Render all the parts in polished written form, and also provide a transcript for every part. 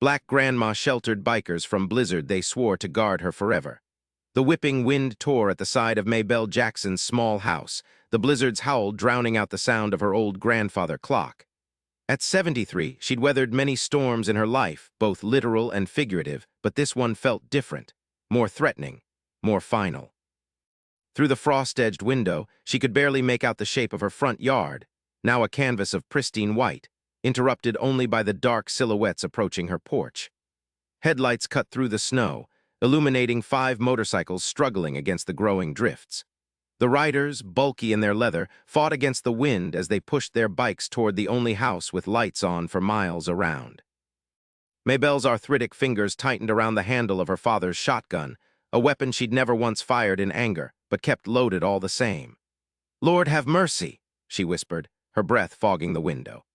Black Grandma sheltered bikers from blizzard they swore to guard her forever. The whipping wind tore at the side of Maybelle Jackson's small house, the blizzard's howl drowning out the sound of her old grandfather clock. At 73, she'd weathered many storms in her life, both literal and figurative, but this one felt different, more threatening, more final. Through the frost-edged window, she could barely make out the shape of her front yard, now a canvas of pristine white, interrupted only by the dark silhouettes approaching her porch. Headlights cut through the snow, illuminating 5 motorcycles struggling against the growing drifts. The riders, bulky in their leather, fought against the wind as they pushed their bikes toward the only house with lights on for miles around. Maybelle's arthritic fingers tightened around the handle of her father's shotgun, a weapon she'd never once fired in anger, but kept loaded all the same. "Lord have mercy," she whispered, her breath fogging the window.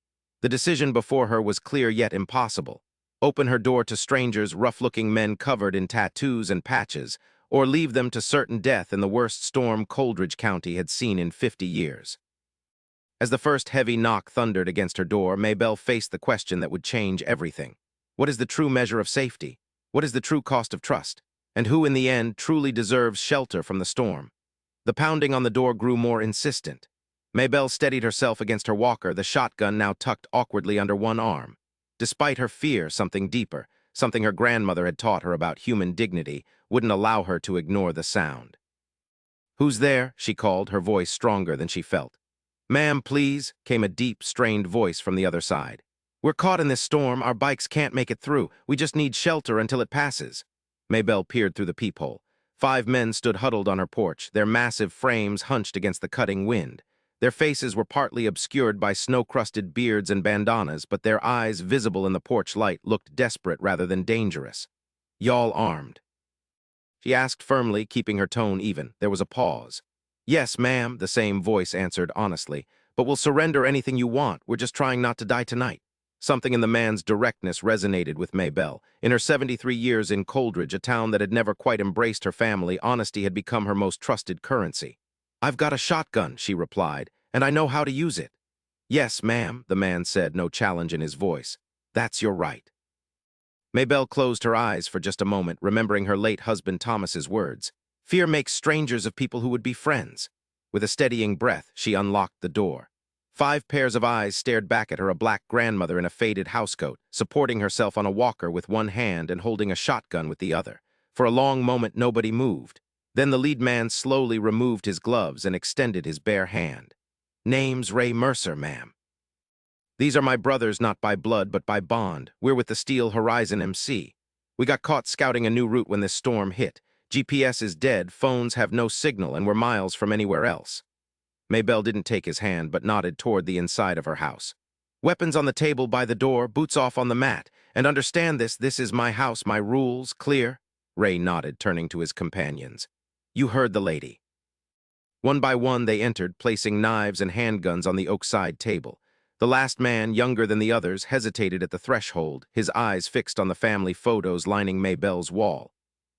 The decision before her was clear yet impossible. Open her door to strangers, rough-looking men covered in tattoos and patches, or leave them to certain death in the worst storm Coldridge County had seen in 50 years. As the first heavy knock thundered against her door, Maybelle faced the question that would change everything. What is the true measure of safety? What is the true cost of trust? And who, in the end, truly deserves shelter from the storm? The pounding on the door grew more insistent. Maybelle steadied herself against her walker, the shotgun now tucked awkwardly under one arm. Despite her fear, something deeper, something her grandmother had taught her about human dignity, wouldn't allow her to ignore the sound. "Who's there?" she called, her voice stronger than she felt. "Ma'am, please," came a deep, strained voice from the other side. "We're caught in this storm, our bikes can't make it through, we just need shelter until it passes." Maybelle peered through the peephole. 5 men stood huddled on her porch, their massive frames hunched against the cutting wind. Their faces were partly obscured by snow-crusted beards and bandanas, but their eyes, visible in the porch light, looked desperate rather than dangerous. "Y'all armed?" she asked firmly, keeping her tone even. There was a pause. "Yes, ma'am," the same voice answered honestly, "but we'll surrender anything you want. We're just trying not to die tonight." Something in the man's directness resonated with Maybelle. In her 73 years in Coldridge, a town that had never quite embraced her family, honesty had become her most trusted currency. "I've got a shotgun," she replied, "and I know how to use it." "Yes, ma'am," the man said, no challenge in his voice. "That's your right." Maybelle closed her eyes for just a moment, remembering her late husband Thomas's words. "Fear makes strangers of people who would be friends." With a steadying breath, she unlocked the door. 5 pairs of eyes stared back at her, a black grandmother in a faded housecoat, supporting herself on a walker with one hand and holding a shotgun with the other. For a long moment, nobody moved. Then the lead man slowly removed his gloves and extended his bare hand. "Name's Ray Mercer, ma'am. These are my brothers, not by blood, but by bond. We're with the Steel Horizon MC. We got caught scouting a new route when this storm hit. GPS is dead, phones have no signal, and we're miles from anywhere else." Maybelle didn't take his hand, but nodded toward the inside of her house. "Weapons on the table by the door, boots off on the mat. And understand this is my house, my rules, clear?" Ray nodded, turning to his companions. "You heard the lady." One by one they entered, placing knives and handguns on the oak-side table. The last man, younger than the others, hesitated at the threshold, his eyes fixed on the family photos lining Maybelle's wall.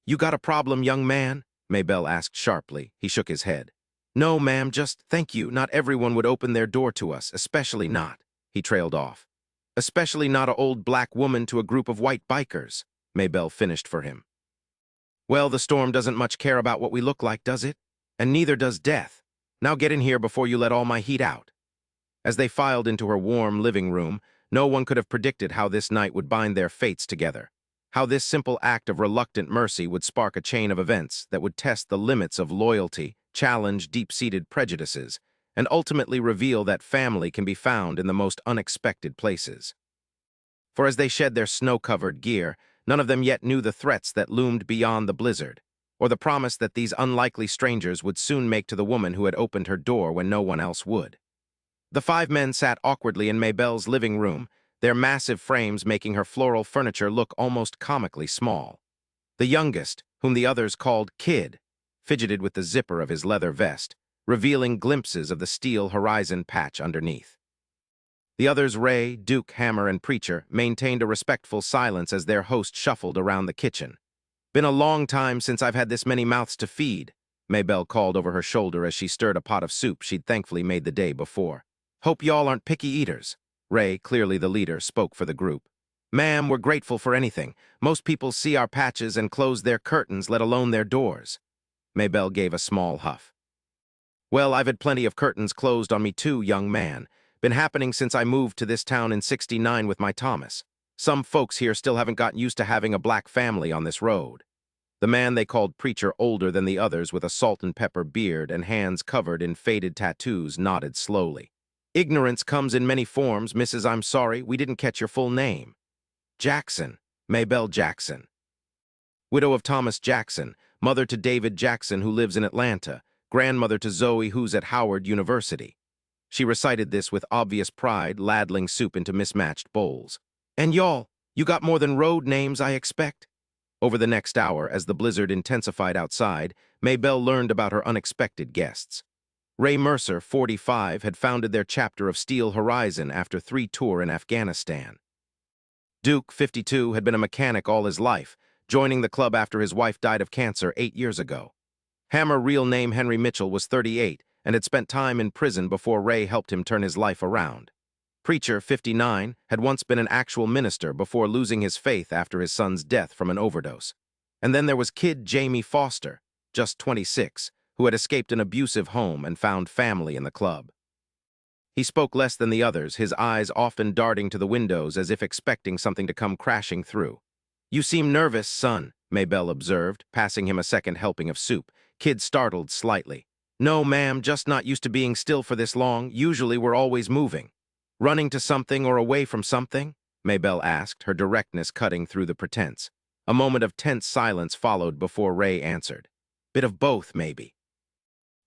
"You got a problem, young man?" Maybelle asked sharply. He shook his head. "No, ma'am, just thank you. Not everyone would open their door to us, especially not." He trailed off. "Especially not an old black woman to a group of white bikers," Maybelle finished for him. "Well, the storm doesn't much care about what we look like, does it? And neither does death. Now get in here before you let all my heat out." As they filed into her warm living room, no one could have predicted how this night would bind their fates together, how this simple act of reluctant mercy would spark a chain of events that would test the limits of loyalty, challenge deep-seated prejudices, and ultimately reveal that family can be found in the most unexpected places. For as they shed their snow-covered gear, none of them yet knew the threats that loomed beyond the blizzard, or the promise that these unlikely strangers would soon make to the woman who had opened her door when no one else would. The 5 men sat awkwardly in Maybelle's living room, their massive frames making her floral furniture look almost comically small. The youngest, whom the others called Kid, fidgeted with the zipper of his leather vest, revealing glimpses of the Steel Horizon patch underneath. The others, Ray, Duke, Hammer, and Preacher, maintained a respectful silence as their host shuffled around the kitchen. "Been a long time since I've had this many mouths to feed," Maybelle called over her shoulder as she stirred a pot of soup she'd thankfully made the day before. "Hope y'all aren't picky eaters." Ray, clearly the leader, spoke for the group. Ma'am, we're grateful for anything. Most people see our patches and close their curtains, let alone their doors. Maybelle gave a small huff. Well, I've had plenty of curtains closed on me too, young man. Been happening since I moved to this town in '69 with my Thomas. Some folks here still haven't gotten used to having a black family on this road. The man they called Preacher, older than the others with a salt and pepper beard and hands covered in faded tattoos, nodded slowly. Ignorance comes in many forms, Mrs. I'm sorry, we didn't catch your full name. Jackson, Maybelle Jackson. Widow of Thomas Jackson, mother to David Jackson who lives in Atlanta, grandmother to Zoe who's at Howard University. She recited this with obvious pride, ladling soup into mismatched bowls. And y'all, you got more than road names, I expect? Over the next hour, as the blizzard intensified outside, Maybelle learned about her unexpected guests. Ray Mercer, 45, had founded their chapter of Steel Horizon after 3 tours in Afghanistan. Duke, 52, had been a mechanic all his life, joining the club after his wife died of cancer 8 years ago. Hammer, real name Henry Mitchell, was 38 and had spent time in prison before Ray helped him turn his life around. Preacher, 59, had once been an actual minister before losing his faith after his son's death from an overdose. And then there was Kid Jamie Foster, just 26, who had escaped an abusive home and found family in the club. He spoke less than the others, his eyes often darting to the windows as if expecting something to come crashing through. You seem nervous, son, Maybelle observed, passing him a second helping of soup. Kid startled slightly. No, ma'am, just not used to being still for this long. Usually we're always moving. Running to something or away from something? Maybelle asked, her directness cutting through the pretense. A moment of tense silence followed before Ray answered. Bit of both, maybe.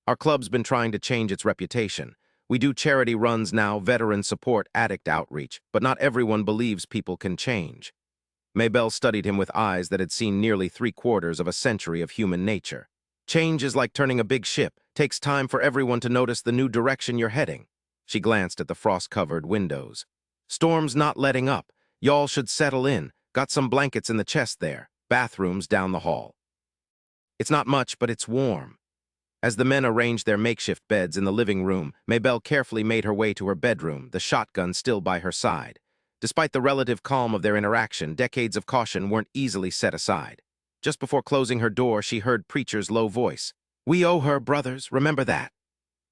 Our club's been trying to change its reputation. We do charity runs now, veteran support, addict outreach, but not everyone believes people can change. Maybelle studied him with eyes that had seen nearly 3/4 of a century of human nature. Change is like turning a big ship. Takes time for everyone to notice the new direction you're heading. She glanced at the frost-covered windows. Storm's not letting up. Y'all should settle in. Got some blankets in the chest there. Bathrooms down the hall. It's not much, but it's warm. As the men arranged their makeshift beds in the living room, Maybelle carefully made her way to her bedroom, the shotgun still by her side. Despite the relative calm of their interaction, decades of caution weren't easily set aside. Just before closing her door, she heard Preacher's low voice. We owe her, brothers, remember that.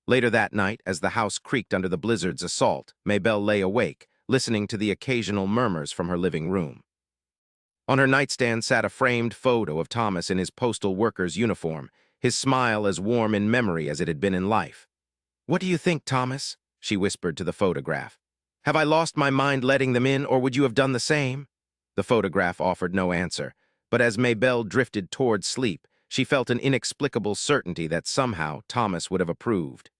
Later that night, as the house creaked under the blizzard's assault, Maybelle lay awake, listening to the occasional murmurs from her living room. On her nightstand sat a framed photo of Thomas in his postal worker's uniform, his smile as warm in memory as it had been in life. What do you think, Thomas? She whispered to the photograph. Have I lost my mind letting them in, or would you have done the same? The photograph offered no answer, but as Maybelle drifted toward sleep, she felt an inexplicable certainty that somehow Thomas would have approved.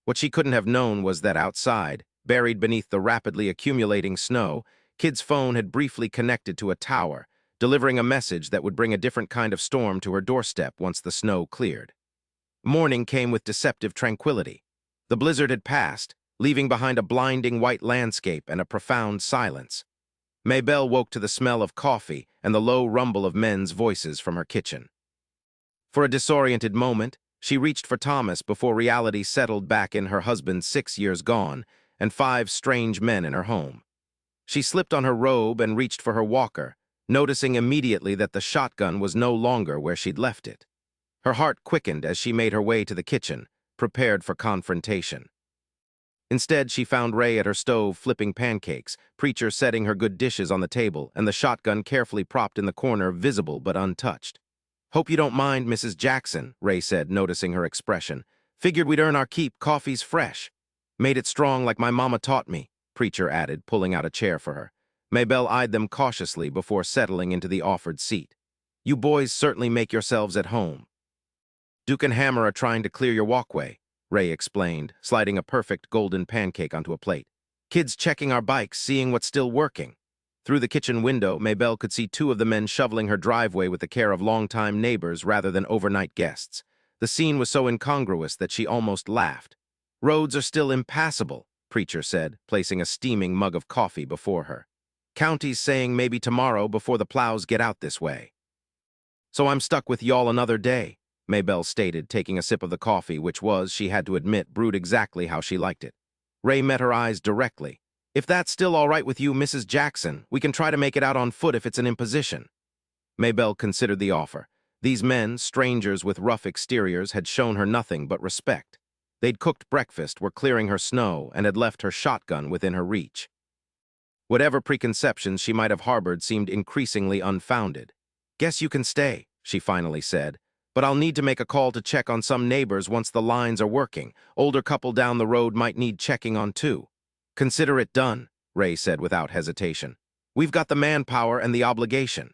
What she couldn't have known was that outside, buried beneath the rapidly accumulating snow, Kid's phone had briefly connected to a tower, delivering a message that would bring a different kind of storm to her doorstep once the snow cleared. Morning came with deceptive tranquility. The blizzard had passed, leaving behind a blinding white landscape and a profound silence. Maybelle woke to the smell of coffee and the low rumble of men's voices from her kitchen. For a disoriented moment, she reached for Thomas before reality settled back in her husband 6 years gone and 5 strange men in her home. She slipped on her robe and reached for her walker, noticing immediately that the shotgun was no longer where she'd left it. Her heart quickened as she made her way to the kitchen, prepared for confrontation. Instead, she found Ray at her stove flipping pancakes, Preacher setting her good dishes on the table, and the shotgun carefully propped in the corner, visible but untouched. Hope you don't mind, Mrs. Jackson, Ray said, noticing her expression. Figured we'd earn our keep, coffee's fresh. Made it strong like my mama taught me, Preacher added, pulling out a chair for her. Maybelle eyed them cautiously before settling into the offered seat. You boys certainly make yourselves at home. Duke and Hammer are trying to clear your walkway, Ray explained, sliding a perfect golden pancake onto a plate. Kids checking our bikes, seeing what's still working. Through the kitchen window, Maybelle could see 2 of the men shoveling her driveway with the care of longtime neighbors rather than overnight guests. The scene was so incongruous that she almost laughed. Roads are still impassable, Preacher said, placing a steaming mug of coffee before her. County's saying maybe tomorrow before the plows get out this way. So I'm stuck with y'all another day, Maybelle stated, taking a sip of the coffee, which was, she had to admit, brewed exactly how she liked it. Ray met her eyes directly. If that's still all right with you, Mrs. Jackson, we can try to make it out on foot if it's an imposition. Maybelle considered the offer. These men, strangers with rough exteriors, had shown her nothing but respect. They'd cooked breakfast, were clearing her snow, and had left her shotgun within her reach. Whatever preconceptions she might have harbored seemed increasingly unfounded. "Guess you can stay," she finally said, "but I'll need to make a call to check on some neighbors once the lines are working. Older couple down the road might need checking on too." "Consider it done," Ray said without hesitation. "We've got the manpower and the obligation."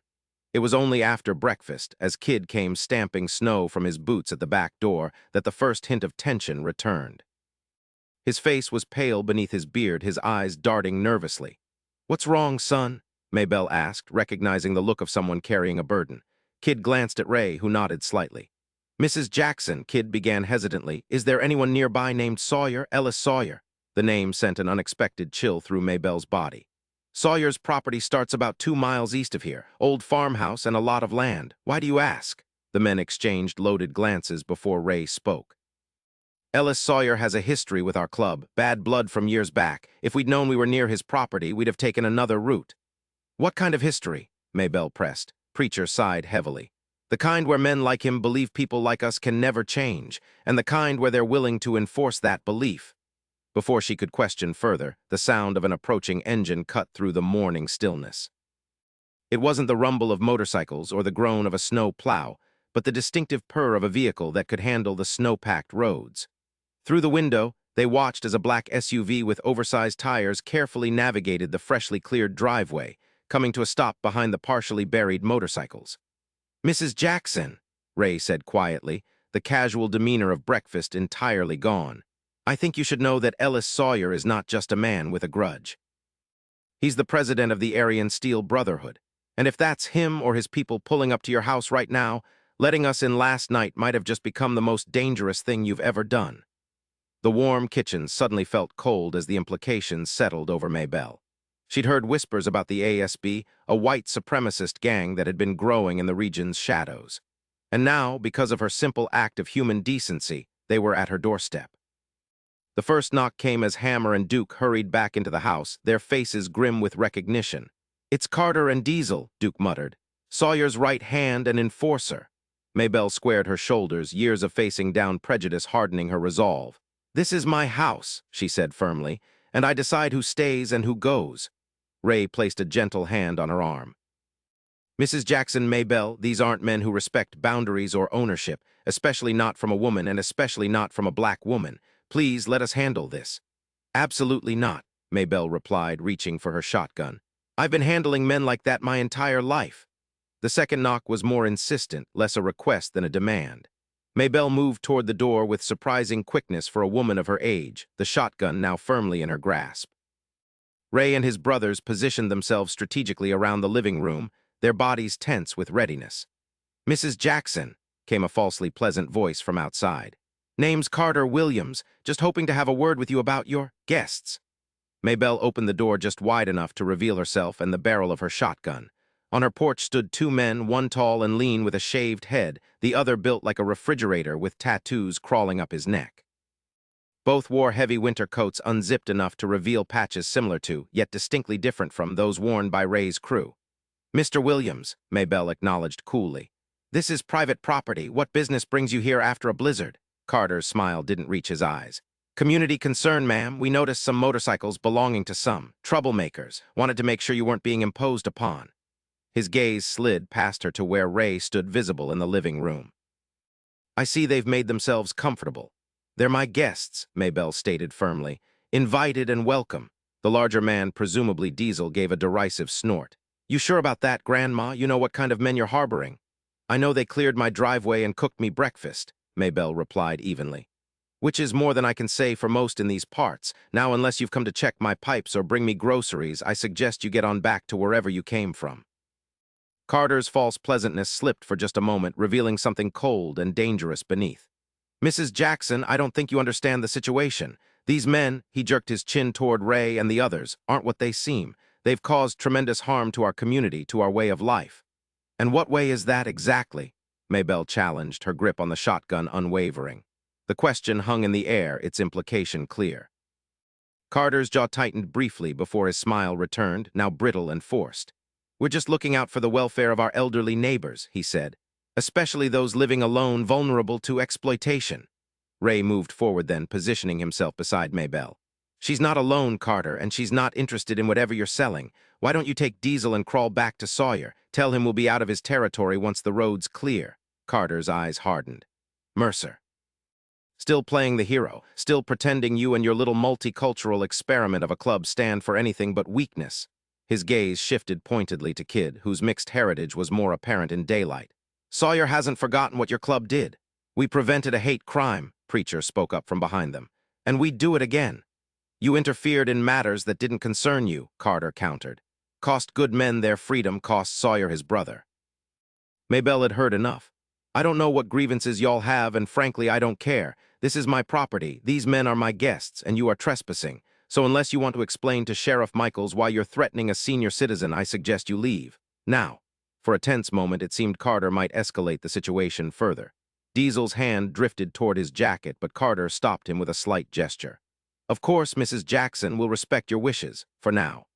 It was only after breakfast, as Kid came stamping snow from his boots at the back door, that the first hint of tension returned. His face was pale beneath his beard, his eyes darting nervously. "What's wrong, son?" Maybelle asked, recognizing the look of someone carrying a burden. Kid glanced at Ray, who nodded slightly. "Mrs. Jackson," Kid began hesitantly, "is there anyone nearby named Sawyer, Ellis Sawyer?" The name sent an unexpected chill through Maybelle's body. "Sawyer's property starts about 2 miles east of here, old farmhouse and a lot of land. Why do you ask?" The men exchanged loaded glances before Ray spoke. "Ellis Sawyer has a history with our club, bad blood from years back. If we'd known we were near his property, we'd have taken another route." "What kind of history?" Maybelle pressed. Preacher sighed heavily. "The kind where men like him believe people like us can never change, and the kind where they're willing to enforce that belief." Before she could question further, the sound of an approaching engine cut through the morning stillness. It wasn't the rumble of motorcycles or the groan of a snow plow, but the distinctive purr of a vehicle that could handle the snow-packed roads. Through the window, they watched as a black SUV with oversized tires carefully navigated the freshly cleared driveway, coming to a stop behind the partially buried motorcycles. "Mrs. Jackson," Ray said quietly, the casual demeanor of breakfast entirely gone. "I think you should know that Ellis Sawyer is not just a man with a grudge. He's the president of the Aryan Steel Brotherhood, and if that's him or his people pulling up to your house right now, letting us in last night might have just become the most dangerous thing you've ever done." The warm kitchen suddenly felt cold as the implications settled over Maybelle. She'd heard whispers about the ASB, a white supremacist gang that had been growing in the region's shadows. And now, because of her simple act of human decency, they were at her doorstep. The first knock came as Hammer and Duke hurried back into the house, their faces grim with recognition. "It's Carter and Diesel," Duke muttered. "Sawyer's right hand and enforcer." Maybelle squared her shoulders, years of facing down prejudice hardening her resolve. "This is my house," she said firmly, "and I decide who stays and who goes." Ray placed a gentle hand on her arm. "Mrs. Jackson, Maybelle, these aren't men who respect boundaries or ownership, especially not from a woman and especially not from a black woman. Please let us handle this." "Absolutely not," Maybelle replied, reaching for her shotgun. "I've been handling men like that my entire life." The second knock was more insistent, less a request than a demand. Maybelle moved toward the door with surprising quickness for a woman of her age, the shotgun now firmly in her grasp. Ray and his brothers positioned themselves strategically around the living room, their bodies tense with readiness. "Mrs. Jackson," came a falsely pleasant voice from outside. "Name's Carter Williams, just hoping to have a word with you about your guests." Maybelle opened the door just wide enough to reveal herself and the barrel of her shotgun. On her porch stood 2 men, one tall and lean with a shaved head, the other built like a refrigerator with tattoos crawling up his neck. Both wore heavy winter coats unzipped enough to reveal patches similar to, yet distinctly different from, those worn by Ray's crew. "Mr. Williams," Maybelle acknowledged coolly. "This is private property. What business brings you here after a blizzard?" Carter's smile didn't reach his eyes. "Community concern, ma'am. We noticed some motorcycles belonging to some troublemakers. Wanted to make sure you weren't being imposed upon." His gaze slid past her to where Ray stood visible in the living room. "I see they've made themselves comfortable. They're my guests," Maybelle stated firmly. "Invited and welcome." The larger man, presumably Diesel, gave a derisive snort. "You sure about that, Grandma? You know what kind of men you're harboring." "I know they cleared my driveway and cooked me breakfast," Maybelle replied evenly. "Which is more than I can say for most in these parts. Now, unless you've come to check my pipes or bring me groceries, I suggest you get on back to wherever you came from." Carter's false pleasantness slipped for just a moment, revealing something cold and dangerous beneath. "Mrs. Jackson, I don't think you understand the situation. These men," he jerked his chin toward Ray and the others, "aren't what they seem. They've caused tremendous harm to our community, to our way of life." "And what way is that exactly?" Maybelle challenged, her grip on the shotgun unwavering. The question hung in the air, its implication clear. Carter's jaw tightened briefly before his smile returned, now brittle and forced. "We're just looking out for the welfare of our elderly neighbors," he said, "especially those living alone, vulnerable to exploitation." Ray moved forward then, positioning himself beside Maybelle. "She's not alone, Carter, and she's not interested in whatever you're selling. Why don't you take Diesel and crawl back to Sawyer? Tell him we'll be out of his territory once the road's clear." Carter's eyes hardened. "Mercer. Still playing the hero, still pretending you and your little multicultural experiment of a club stand for anything but weakness." His gaze shifted pointedly to Kid, whose mixed heritage was more apparent in daylight. "Sawyer hasn't forgotten what your club did. We prevented a hate crime," Preacher spoke up from behind them. "And we'd do it again." "You interfered in matters that didn't concern you," Carter countered. "Cost good men their freedom, cost Sawyer his brother." Maybelle had heard enough. "I don't know what grievances y'all have, and frankly, I don't care. This is my property, these men are my guests, and you are trespassing. So unless you want to explain to Sheriff Michaels why you're threatening a senior citizen, I suggest you leave. Now." For a tense moment, it seemed Carter might escalate the situation further. Diesel's hand drifted toward his jacket, but Carter stopped him with a slight gesture. "Of course, Mrs. Jackson will respect your wishes, for now."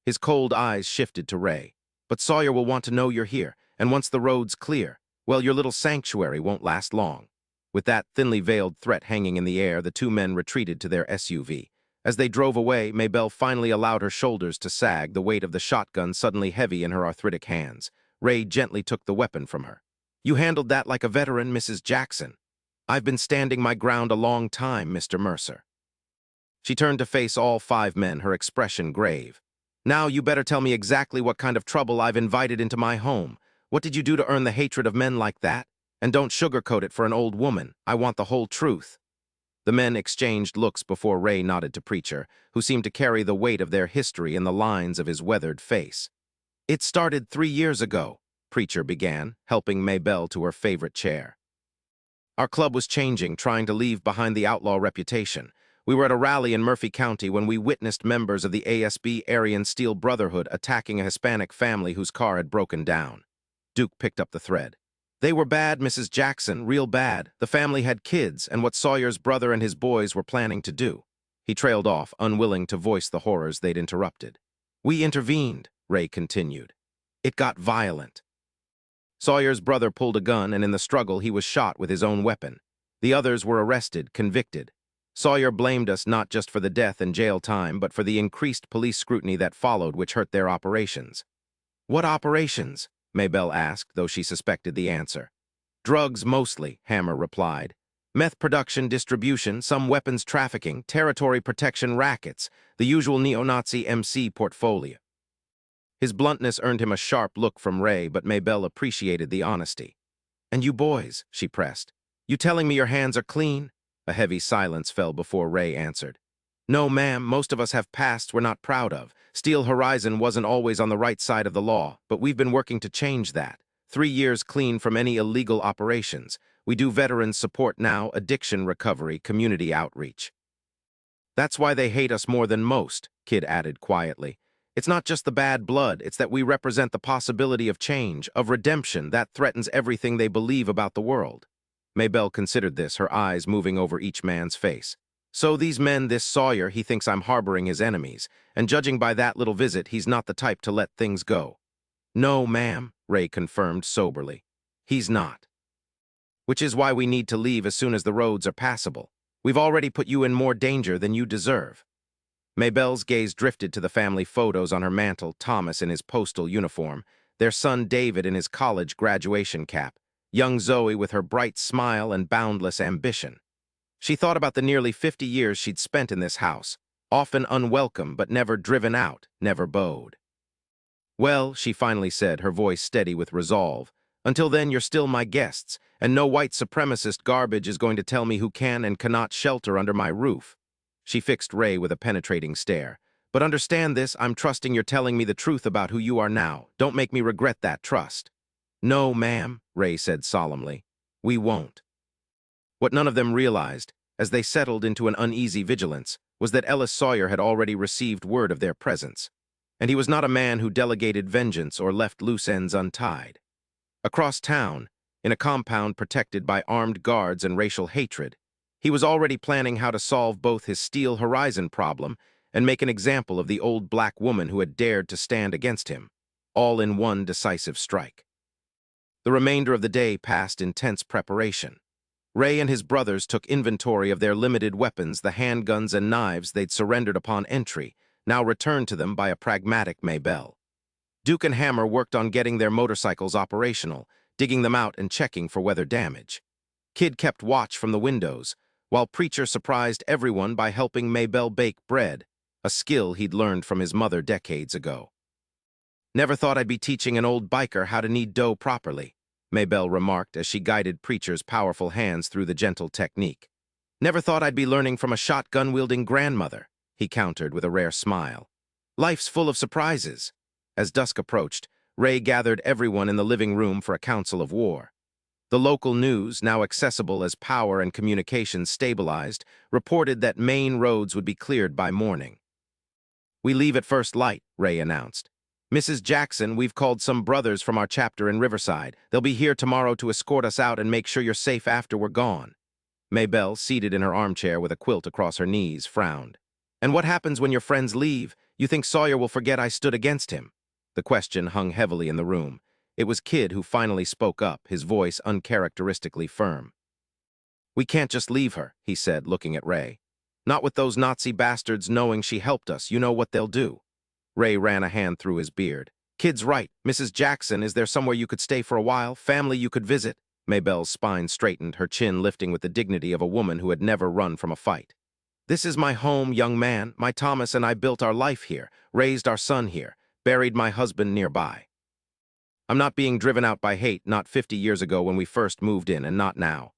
His cold eyes shifted to Ray. "But Sawyer will want to know you're here, and once the road's clear, well, your little sanctuary won't last long." With that thinly veiled threat hanging in the air, the two men retreated to their SUV. As they drove away, Maybelle finally allowed her shoulders to sag, the weight of the shotgun suddenly heavy in her arthritic hands. Ray gently took the weapon from her. "You handled that like a veteran, Mrs. Jackson." "I've been standing my ground a long time, Mr. Mercer." She turned to face all five men, her expression grave. "Now you better tell me exactly what kind of trouble I've invited into my home. What did you do to earn the hatred of men like that? And don't sugarcoat it for an old woman. I want the whole truth." The men exchanged looks before Ray nodded to Preacher, who seemed to carry the weight of their history in the lines of his weathered face. "It started 3 years ago," Preacher began, helping Maybelle to her favorite chair. "Our club was changing, trying to leave behind the outlaw reputation. We were at a rally in Murphy County when we witnessed members of the ASB Aryan Steel Brotherhood attacking a Hispanic family whose car had broken down." Duke picked up the thread. "They were bad, Mrs. Jackson, real bad. The family had kids, and what Sawyer's brother and his boys were planning to do." He trailed off, unwilling to voice the horrors they'd interrupted. "We intervened," Ray continued. "It got violent. Sawyer's brother pulled a gun, and in the struggle he was shot with his own weapon. The others were arrested, convicted. Sawyer blamed us not just for the death and jail time, but for the increased police scrutiny that followed, which hurt their operations." "What operations?" Maybelle asked, though she suspected the answer. "Drugs, mostly," Hammer replied. "Meth production, distribution, some weapons trafficking, territory protection rackets, the usual neo-Nazi MC portfolio." His bluntness earned him a sharp look from Ray, but Maybelle appreciated the honesty. "And you boys," she pressed, "you telling me your hands are clean?" A heavy silence fell before Ray answered. "No, ma'am, most of us have pasts we're not proud of. Steel Horizon wasn't always on the right side of the law, but we've been working to change that. 3 years clean from any illegal operations. We do veterans support now, addiction recovery, community outreach." "That's why they hate us more than most," Kid added quietly. "It's not just the bad blood, it's that we represent the possibility of change, of redemption, that threatens everything they believe about the world." Maybelle considered this, her eyes moving over each man's face. "So these men, this Sawyer, he thinks I'm harboring his enemies, and judging by that little visit, he's not the type to let things go." "No, ma'am," Ray confirmed soberly. "He's not. Which is why we need to leave as soon as the roads are passable. We've already put you in more danger than you deserve." Maybelle's gaze drifted to the family photos on her mantel, Thomas in his postal uniform, their son David in his college graduation cap, young Zoe with her bright smile and boundless ambition. She thought about the nearly 50 years she'd spent in this house, often unwelcome but never driven out, never bowed. "Well," she finally said, her voice steady with resolve, "until then you're still my guests, and no white supremacist garbage is going to tell me who can and cannot shelter under my roof." She fixed Ray with a penetrating stare. "But understand this, I'm trusting you're telling me the truth about who you are now. Don't make me regret that trust." "No, ma'am," Ray said solemnly. "We won't." What none of them realized, as they settled into an uneasy vigilance, was that Ellis Sawyer had already received word of their presence. And he was not a man who delegated vengeance or left loose ends untied. Across town, in a compound protected by armed guards and racial hatred, He was already planning how to solve both his Steel Horizon problem and make an example of the old black woman who had dared to stand against him, all in one decisive strike. The remainder of the day passed in tense preparation. Ray and his brothers took inventory of their limited weapons, the handguns and knives they'd surrendered upon entry, now returned to them by a pragmatic Maybelle. Duke and Hammer worked on getting their motorcycles operational, digging them out and checking for weather damage. Kid kept watch from the windows, while Preacher surprised everyone by helping Maybelle bake bread, a skill he'd learned from his mother decades ago. "Never thought I'd be teaching an old biker how to knead dough properly," Maybelle remarked as she guided Preacher's powerful hands through the gentle technique. "Never thought I'd be learning from a shotgun-wielding grandmother," he countered with a rare smile. "Life's full of surprises." As dusk approached, Ray gathered everyone in the living room for a council of war. The local news, now accessible as power and communications stabilized, reported that main roads would be cleared by morning. "We leave at first light," Ray announced. "Mrs. Jackson, we've called some brothers from our chapter in Riverside. They'll be here tomorrow to escort us out and make sure you're safe after we're gone." Maybelle, seated in her armchair with a quilt across her knees, frowned. "And what happens when your friends leave? You think Sawyer will forget I stood against him?" The question hung heavily in the room. It was Kid who finally spoke up, his voice uncharacteristically firm. "We can't just leave her," he said, looking at Ray. "Not with those Nazi bastards knowing she helped us. You know what they'll do." Ray ran a hand through his beard. "Kid's right. Mrs. Jackson, is there somewhere you could stay for a while? Family you could visit?" Maybelle's spine straightened, her chin lifting with the dignity of a woman who had never run from a fight. "This is my home, young man. My Thomas and I built our life here, raised our son here, buried my husband nearby. I'm not being driven out by hate, not 50 years ago when we first moved in, and not now."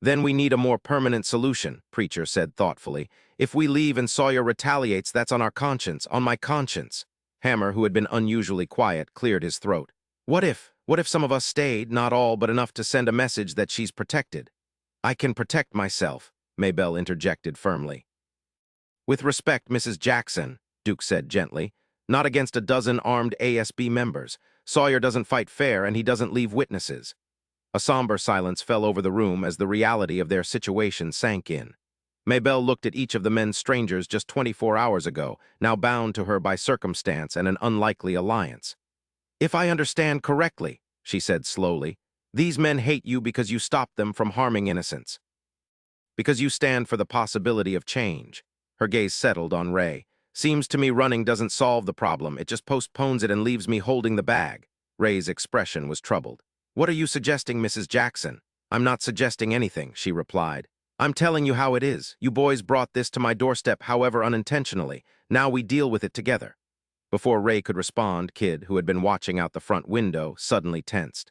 "Then we need a more permanent solution," Preacher said thoughtfully. "If we leave and Sawyer retaliates, that's on our conscience, on my conscience." Hammer, who had been unusually quiet, cleared his throat. What if some of us stayed, not all, but enough to send a message that she's protected?" "I can protect myself," Maybelle interjected firmly. "With respect, Mrs. Jackson," Duke said gently, "not against a dozen armed ASB members. Sawyer doesn't fight fair, and he doesn't leave witnesses." A somber silence fell over the room as the reality of their situation sank in. Maybelle looked at each of the men strangers just 24 hours ago, now bound to her by circumstance and an unlikely alliance. "If I understand correctly," she said slowly, "these men hate you because you stopped them from harming innocents. Because you stand for the possibility of change." Her gaze settled on Ray. "Seems to me running doesn't solve the problem, it just postpones it and leaves me holding the bag." Ray's expression was troubled. "What are you suggesting, Mrs. Jackson?" "I'm not suggesting anything," she replied. "I'm telling you how it is. You boys brought this to my doorstep, however unintentionally. Now we deal with it together." Before Ray could respond, Kid, who had been watching out the front window, suddenly tensed.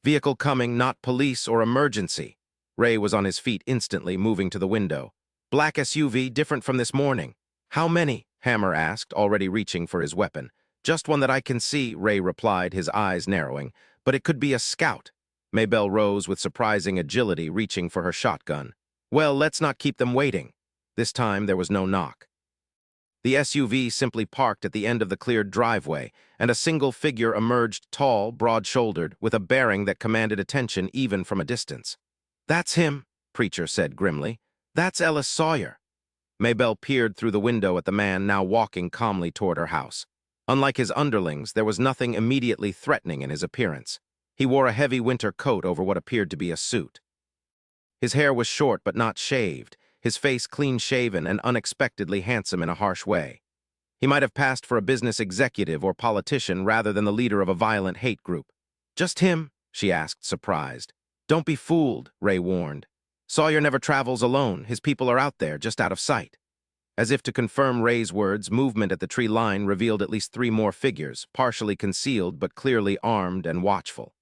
"Vehicle coming, not police or emergency." Ray was on his feet instantly, moving to the window. "Black SUV, different from this morning." "How many?" Hammer asked, already reaching for his weapon. "Just one that I can see," Ray replied, his eyes narrowing. "But it could be a scout." Maybelle rose with surprising agility, reaching for her shotgun. "Well, let's not keep them waiting." This time there was no knock. The SUV simply parked at the end of the cleared driveway, and a single figure emerged, tall, broad-shouldered, with a bearing that commanded attention even from a distance. "That's him," Preacher said grimly. "That's Ellis Sawyer." Maybelle peered through the window at the man now walking calmly toward her house. Unlike his underlings, there was nothing immediately threatening in his appearance. He wore a heavy winter coat over what appeared to be a suit. His hair was short but not shaved, his face clean-shaven and unexpectedly handsome in a harsh way. He might have passed for a business executive or politician rather than the leader of a violent hate group. "Just him?" she asked, surprised. "Don't be fooled," Ray warned. "Sawyer never travels alone. His people are out there, just out of sight." As if to confirm Ray's words, movement at the tree line revealed at least 3 more figures, partially concealed but clearly armed and watchful.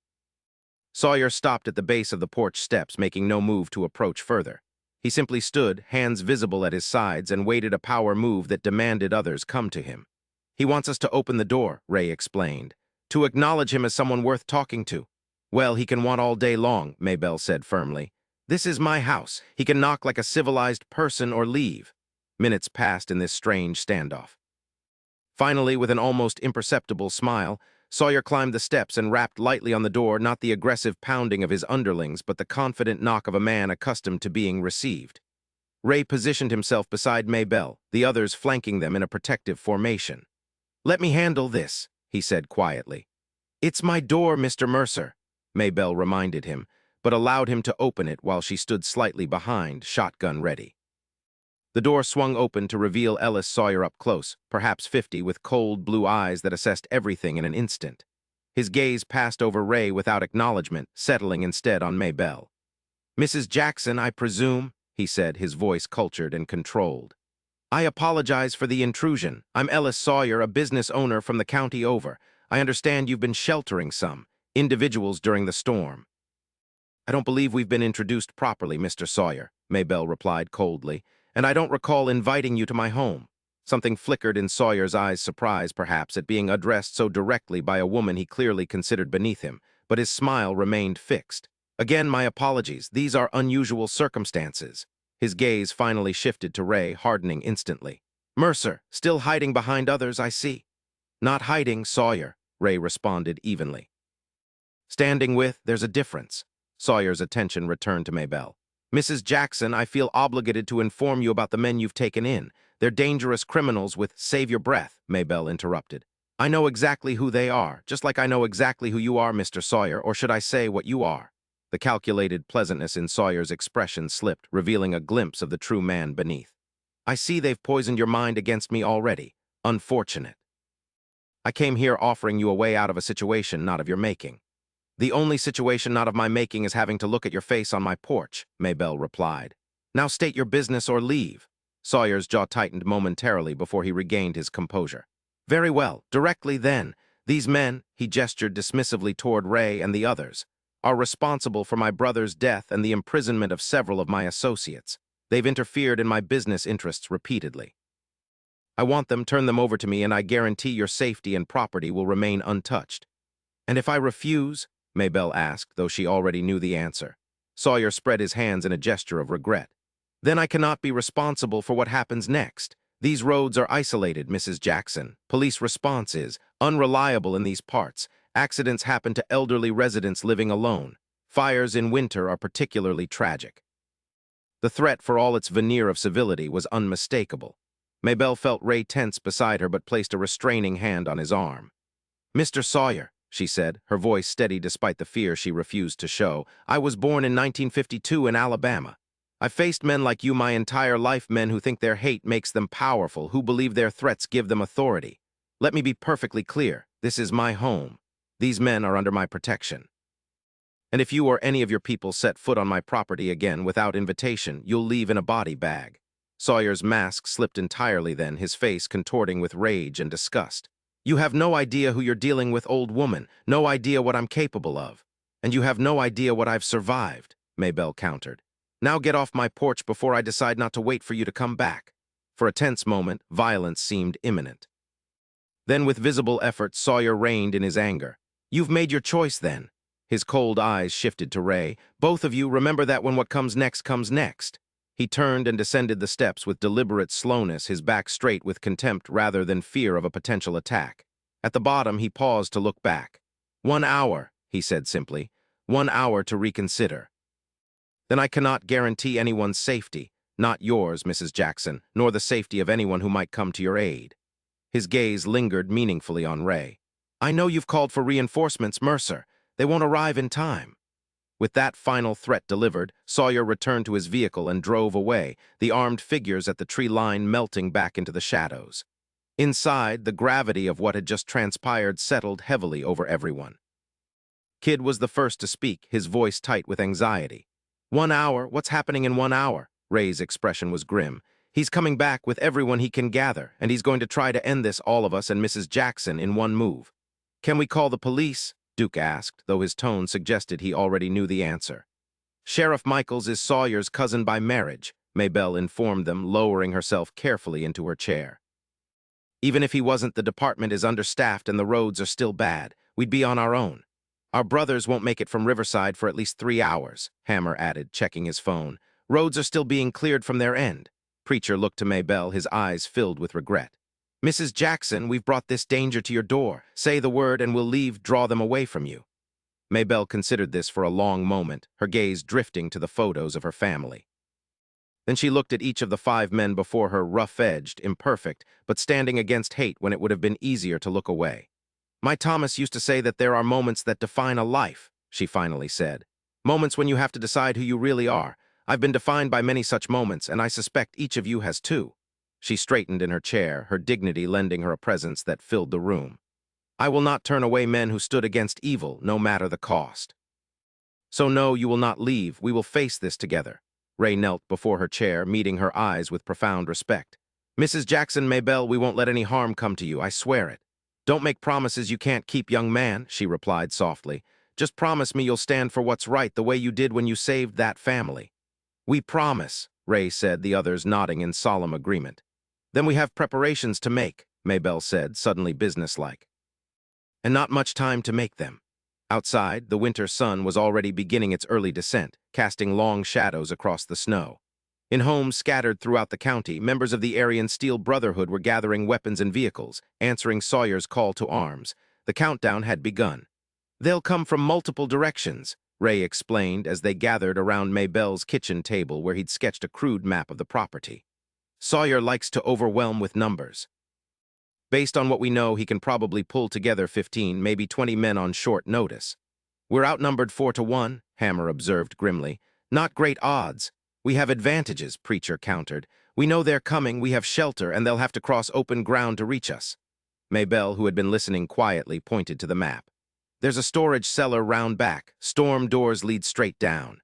Sawyer stopped at the base of the porch steps, making no move to approach further. He simply stood, hands visible at his sides, and waited a power move that demanded others come to him. "He wants us to open the door," Ray explained, "to acknowledge him as someone worth talking to." "Well, he can want all day long," Maybelle said firmly. "This is my house. He can knock like a civilized person or leave." Minutes passed in this strange standoff. Finally, with an almost imperceptible smile, Sawyer climbed the steps and rapped lightly on the door, not the aggressive pounding of his underlings, but the confident knock of a man accustomed to being received. Ray positioned himself beside Maybelle, the others flanking them in a protective formation. "Let me handle this," he said quietly. "It's my door, Mr. Mercer," Maybelle reminded him, but allowed him to open it while she stood slightly behind, shotgun ready. The door swung open to reveal Ellis Sawyer up close, perhaps 50, with cold blue eyes that assessed everything in an instant. His gaze passed over Ray without acknowledgement, settling instead on Maybelle. "Mrs. Jackson, I presume," he said, his voice cultured and controlled. "I apologize for the intrusion. I'm Ellis Sawyer, a business owner from the county over. I understand you've been sheltering some individuals during the storm." "I don't believe we've been introduced properly, Mr. Sawyer," Maybelle replied coldly, "and I don't recall inviting you to my home." Something flickered in Sawyer's eyes, surprise, perhaps, at being addressed so directly by a woman he clearly considered beneath him, but his smile remained fixed. "Again, my apologies. These are unusual circumstances." His gaze finally shifted to Ray, hardening instantly. "Mercer, still hiding behind others, I see." "Not hiding, Sawyer," Ray responded evenly. "Standing with, there's a difference." Sawyer's attention returned to Maybelle. "Mrs. Jackson, I feel obligated to inform you about the men you've taken in. They're dangerous criminals with save your breath," Maybelle interrupted. "I know exactly who they are, just like I know exactly who you are, Mr. Sawyer, or should I say what you are." The calculated pleasantness in Sawyer's expression slipped, revealing a glimpse of the true man beneath. "I see they've poisoned your mind against me already. Unfortunate. I came here offering you a way out of a situation not of your making." "The only situation not of my making is having to look at your face on my porch," Maybelle replied. "Now state your business or leave." Sawyer's jaw tightened momentarily before he regained his composure. "Very well, directly then. These men," he gestured dismissively toward Ray and the others, "are responsible for my brother's death and the imprisonment of several of my associates. They've interfered in my business interests repeatedly. I want them, turn them over to me, and I guarantee your safety and property will remain untouched." "And if I refuse?" Maybelle asked, though she already knew the answer. Sawyer spread his hands in a gesture of regret. "Then I cannot be responsible for what happens next. These roads are isolated, Mrs. Jackson. Police response is unreliable in these parts. Accidents happen to elderly residents living alone. Fires in winter are particularly tragic." The threat, for all its veneer of civility, was unmistakable. Maybelle felt Ray tense beside her but placed a restraining hand on his arm. "Mr. Sawyer," she said, her voice steady despite the fear she refused to show, "I was born in 1952 in Alabama. I've faced men like you my entire life, men who think their hate makes them powerful, who believe their threats give them authority. Let me be perfectly clear. This is my home. These men are under my protection. And if you or any of your people set foot on my property again without invitation, you'll leave in a body bag." Sawyer's mask slipped entirely then, his face contorting with rage and disgust. "You have no idea who you're dealing with, old woman, no idea what I'm capable of. And you have no idea what I've survived," Maybelle countered. "Now get off my porch before I decide not to wait for you to come back." For a tense moment, violence seemed imminent. Then, with visible effort, Sawyer reined in his anger. "You've made your choice, then." His cold eyes shifted to Ray. "Both of you, remember that when what comes next comes next." He turned and descended the steps with deliberate slowness, his back straight with contempt rather than fear of a potential attack. At the bottom, he paused to look back. "1 hour," he said simply. "1 hour to reconsider. Then I cannot guarantee anyone's safety, not yours, Mrs. Jackson, nor the safety of anyone who might come to your aid." His gaze lingered meaningfully on Ray. "I know you've called for reinforcements, Mercer. They won't arrive in time." With that final threat delivered, Sawyer returned to his vehicle and drove away, the armed figures at the tree line melting back into the shadows. Inside, the gravity of what had just transpired settled heavily over everyone. Kid was the first to speak, his voice tight with anxiety. 1 hour? What's happening in 1 hour?" Ray's expression was grim. "He's coming back with everyone he can gather, and he's going to try to end this, all of us and Mrs. Jackson, in one move." "Can we call the police?" Duke asked, though his tone suggested he already knew the answer. "Sheriff Michaels is Sawyer's cousin by marriage," Maybelle informed them, lowering herself carefully into her chair. "Even if he wasn't, the department is understaffed and the roads are still bad. We'd be on our own. Our brothers won't make it from Riverside for at least 3 hours," Hammer added, checking his phone. "Roads are still being cleared from their end." Preacher looked to Maybelle, his eyes filled with regret. "Mrs. Jackson, we've brought this danger to your door. Say the word and we'll leave, draw them away from you." Maybelle considered this for a long moment, her gaze drifting to the photos of her family. Then she looked at each of the 5 men before her, rough-edged, imperfect, but standing against hate when it would have been easier to look away. "My Thomas used to say that there are moments that define a life," she finally said. "Moments when you have to decide who you really are. I've been defined by many such moments, and I suspect each of you has too." She straightened in her chair, her dignity lending her a presence that filled the room. "I will not turn away men who stood against evil, no matter the cost." "So no, you will not leave. We will face this together." Ray knelt before her chair, meeting her eyes with profound respect. "Mrs. Jackson, Maybelle, we won't let any harm come to you, I swear it." "Don't make promises you can't keep, young man," she replied softly. "Just promise me you'll stand for what's right the way you did when you saved that family." "We promise," Ray said, the others nodding in solemn agreement. "Then we have preparations to make," Maybelle said, suddenly businesslike. "And not much time to make them." Outside, the winter sun was already beginning its early descent, casting long shadows across the snow. In homes scattered throughout the county, members of the Aryan Steel Brotherhood were gathering weapons and vehicles, answering Sawyer's call to arms. The countdown had begun. "They'll come from multiple directions," Ray explained as they gathered around Maybelle's kitchen table where he'd sketched a crude map of the property. "Sawyer likes to overwhelm with numbers. Based on what we know, he can probably pull together 15, maybe 20 men on short notice." "We're outnumbered 4-1, Hammer observed grimly. "Not great odds." "We have advantages," Preacher countered. "We know they're coming, we have shelter, and they'll have to cross open ground to reach us." Maybelle, who had been listening quietly, pointed to the map. "There's a storage cellar round back. Storm doors lead straight down."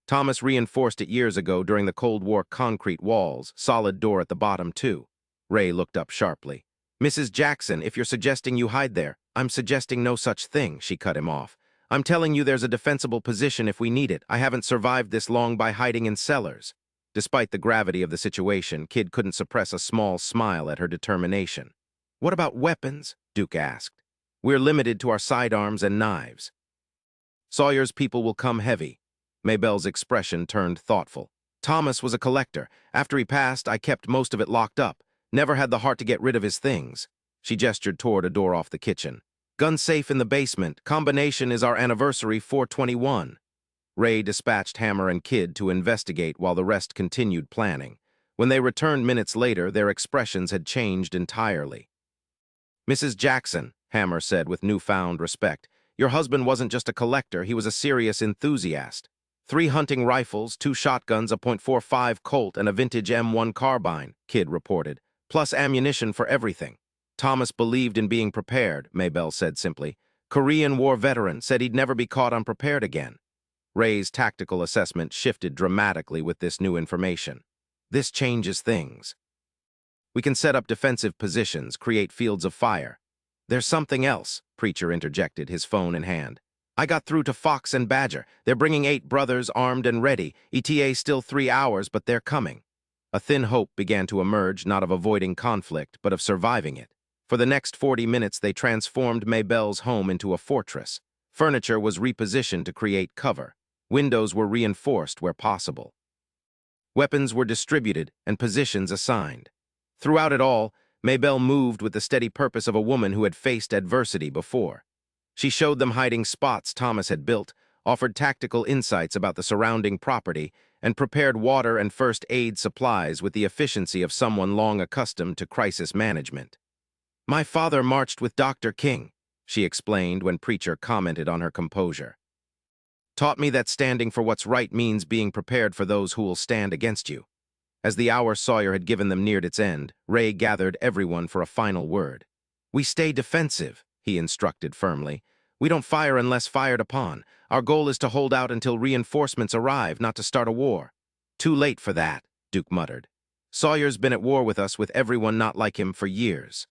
"Thomas reinforced it years ago during the Cold War. Concrete walls, solid door at the bottom, too." Ray looked up sharply. "Mrs. Jackson, if you're suggesting you hide there—" "I'm suggesting no such thing," she cut him off. "I'm telling you there's a defensible position if we need it. I haven't survived this long by hiding in cellars." Despite the gravity of the situation, Kid couldn't suppress a small smile at her determination. "What about weapons?" Duke asked. "We're limited to our sidearms and knives." "Sawyer's people will come heavy." Maybelle's expression turned thoughtful. "Thomas was a collector. After he passed, I kept most of it locked up. Never had the heart to get rid of his things." She gestured toward a door off the kitchen. "Gun safe in the basement. Combination is our anniversary, 4/21. Ray dispatched Hammer and Kid to investigate while the rest continued planning. When they returned minutes later, their expressions had changed entirely. "Mrs. Jackson," Hammer said with newfound respect, "your husband wasn't just a collector, he was a serious enthusiast. 3 hunting rifles, 2 shotguns, a .45 Colt, and a vintage M1 carbine," Kid reported, "plus ammunition for everything." "Thomas believed in being prepared," Maybelle said simply. "Korean War veteran, said he'd never be caught unprepared again." Ray's tactical assessment shifted dramatically with this new information. "This changes things. We can set up defensive positions, create fields of fire." "There's something else," Preacher interjected, his phone in hand. "I got through to Fox and Badger. They're bringing 8 brothers armed and ready. ETA still 3 hours, but they're coming." A thin hope began to emerge, not of avoiding conflict, but of surviving it. For the next 40 minutes, they transformed Maybelle's home into a fortress. Furniture was repositioned to create cover. Windows were reinforced where possible. Weapons were distributed and positions assigned. Throughout it all, Maybelle moved with the steady purpose of a woman who had faced adversity before. She showed them hiding spots Thomas had built, offered tactical insights about the surrounding property, and prepared water and first aid supplies with the efficiency of someone long accustomed to crisis management. "My father marched with Dr. King," she explained when Preacher commented on her composure. "Taught me that standing for what's right means being prepared for those who will stand against you." As the hour Sawyer had given them neared its end, Ray gathered everyone for a final word. "We stay defensive," he instructed firmly. "We don't fire unless fired upon. Our goal is to hold out until reinforcements arrive, not to start a war." "Too late for that," Duke muttered. "Sawyer's been at war with us, with everyone not like him, for years."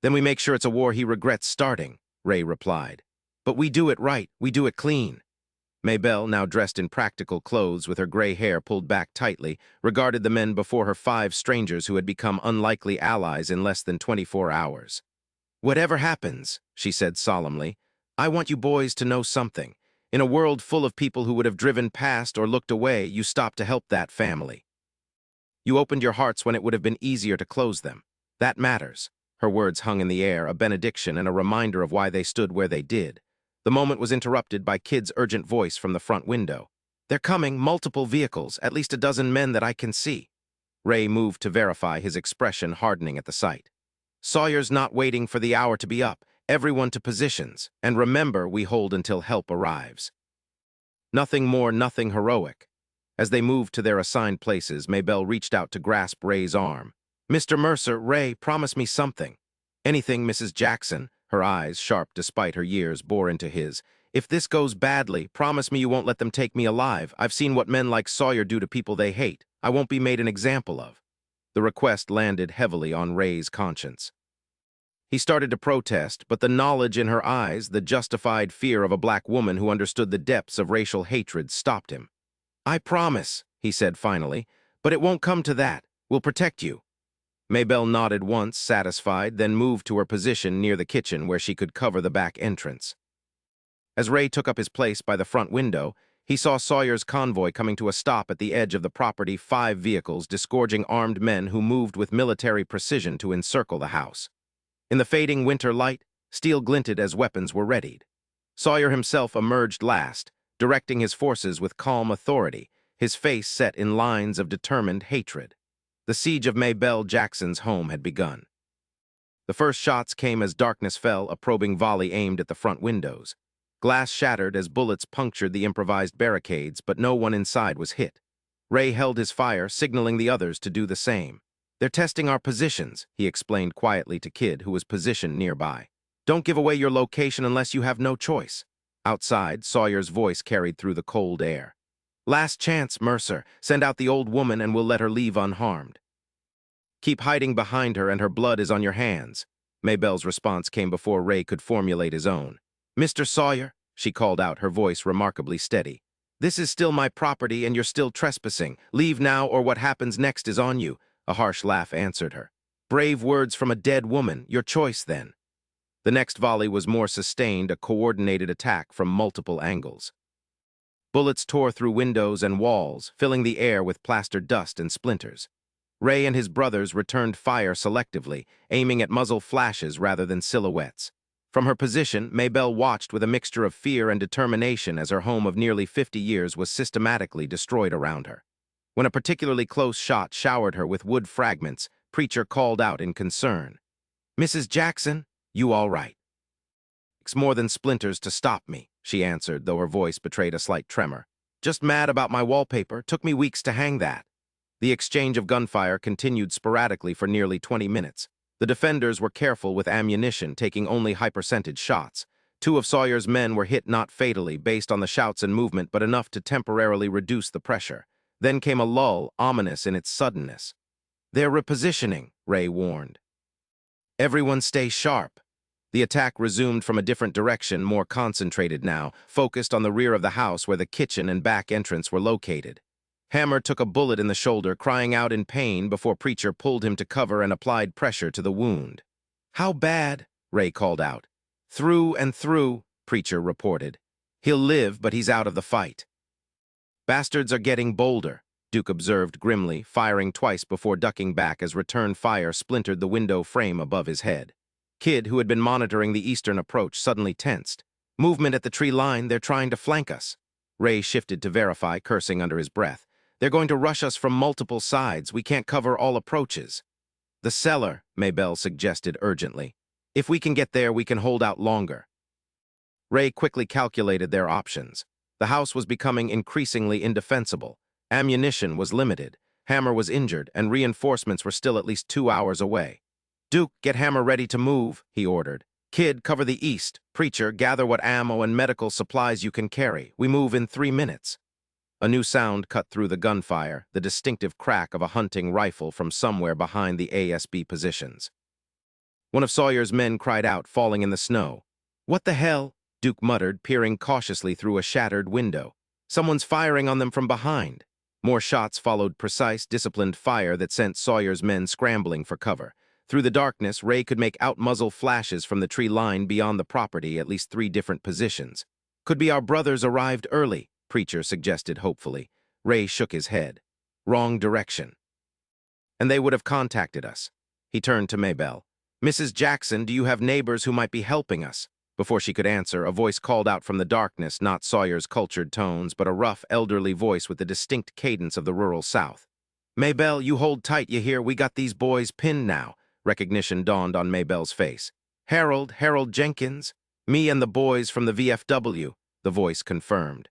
"Then we make sure it's a war he regrets starting," Ray replied. "But we do it right, we do it clean." Maybelle, now dressed in practical clothes with her gray hair pulled back tightly, regarded the men before her, 5 strangers who had become unlikely allies in less than 24 hours. "Whatever happens," she said solemnly, "I want you boys to know something. In a world full of people who would have driven past or looked away, you stopped to help that family. You opened your hearts when it would have been easier to close them. That matters. Her words hung in the air, a benediction and a reminder of why they stood where they did. The moment was interrupted by Kid's urgent voice from the front window. "They're coming, multiple vehicles, at least a dozen men that I can see." Ray moved to verify, his expression hardening at the sight. "Sawyer's not waiting for the hour to be up. Everyone to positions, and remember, we hold until help arrives." Nothing more, nothing heroic. As they moved to their assigned places, Maybelle reached out to grasp Ray's arm. "Mr. Mercer, Ray, promise me something." "Anything, Mrs. Jackson." Her eyes, sharp despite her years, bore into his. "If this goes badly, promise me you won't let them take me alive. I've seen what men like Sawyer do to people they hate. I won't be made an example of." The request landed heavily on Ray's conscience. He started to protest, but the knowledge in her eyes, the justified fear of a black woman who understood the depths of racial hatred, stopped him. "I promise," he said finally, "but it won't come to that. We'll protect you." Maybelle nodded once, satisfied, then moved to her position near the kitchen where she could cover the back entrance. As Ray took up his place by the front window, he saw Sawyer's convoy coming to a stop at the edge of the property, 5 vehicles disgorging armed men who moved with military precision to encircle the house. In the fading winter light, steel glinted as weapons were readied. Sawyer himself emerged last, directing his forces with calm authority, his face set in lines of determined hatred. The siege of Maybelle Jackson's home had begun. The first shots came as darkness fell, a probing volley aimed at the front windows. Glass shattered as bullets punctured the improvised barricades, but no one inside was hit. Ray held his fire, signaling the others to do the same. "They're testing our positions," he explained quietly to Kid, who was positioned nearby. "Don't give away your location unless you have no choice." Outside, Sawyer's voice carried through the cold air. "Last chance, Mercer. Send out the old woman and we'll let her leave unharmed." "Keep hiding behind her and her blood is on your hands." Maybelle's response came before Ray could formulate his own. "Mr. Sawyer," she called out, her voice remarkably steady, "this is still my property and you're still trespassing. Leave now or what happens next is on you." A harsh laugh answered her. "Brave words from a dead woman. Your choice, then." The next volley was more sustained, a coordinated attack from multiple angles. Bullets tore through windows and walls, filling the air with plaster dust and splinters. Ray and his brothers returned fire selectively, aiming at muzzle flashes rather than silhouettes. From her position, Maybelle watched with a mixture of fear and determination as her home of nearly 50 years was systematically destroyed around her. When a particularly close shot showered her with wood fragments, Preacher called out in concern. "Mrs. Jackson, you all right?" "It's more than splinters to stop me," she answered, though her voice betrayed a slight tremor. "Just mad about my wallpaper. Took me weeks to hang that." The exchange of gunfire continued sporadically for nearly 20 minutes. The defenders were careful with ammunition, taking only high-percentage shots. 2 of Sawyer's men were hit not fatally, based on the shouts and movement, but enough to temporarily reduce the pressure. Then came a lull, ominous in its suddenness. "They're repositioning," Ray warned. "Everyone stay sharp." The attack resumed from a different direction, more concentrated now, focused on the rear of the house where the kitchen and back entrance were located. Hammer took a bullet in the shoulder, crying out in pain before Preacher pulled him to cover and applied pressure to the wound. "How bad?" Ray called out. "Through and through," Preacher reported. "He'll live, but he's out of the fight." "Bastards are getting bolder," Duke observed grimly, firing twice before ducking back as return fire splintered the window frame above his head. Kid, who had been monitoring the eastern approach, suddenly tensed. "Movement at the tree line, they're trying to flank us." Ray shifted to verify, cursing under his breath. "They're going to rush us from multiple sides. We can't cover all approaches." "The cellar," Maybelle suggested urgently. "If we can get there, we can hold out longer." Ray quickly calculated their options. The house was becoming increasingly indefensible. Ammunition was limited. Hammer was injured, and reinforcements were still at least 2 hours away. "Duke, get Hammer ready to move," he ordered. "Kid, cover the east. Preacher, gather what ammo and medical supplies you can carry. We move in 3 minutes." A new sound cut through the gunfire, the distinctive crack of a hunting rifle from somewhere behind the ASB positions. One of Sawyer's men cried out, falling in the snow. "What the hell?" Duke muttered, peering cautiously through a shattered window. "Someone's firing on them from behind." More shots followed, precise, disciplined fire that sent Sawyer's men scrambling for cover. Through the darkness, Ray could make out muzzle flashes from the tree line beyond the property, at least 3 different positions. "Could be our brothers arrived early," Preacher suggested hopefully. Ray shook his head. "Wrong direction." "And they would have contacted us." He turned to Maybelle. "Mrs. Jackson, do you have neighbors who might be helping us?" Before she could answer, a voice called out from the darkness, not Sawyer's cultured tones, but a rough, elderly voice with the distinct cadence of the rural South. "Maybelle, you hold tight, you hear? We got these boys pinned now." Recognition dawned on Maybelle's face. Harold Jenkins. "Me and the boys from the VFW," the voice confirmed.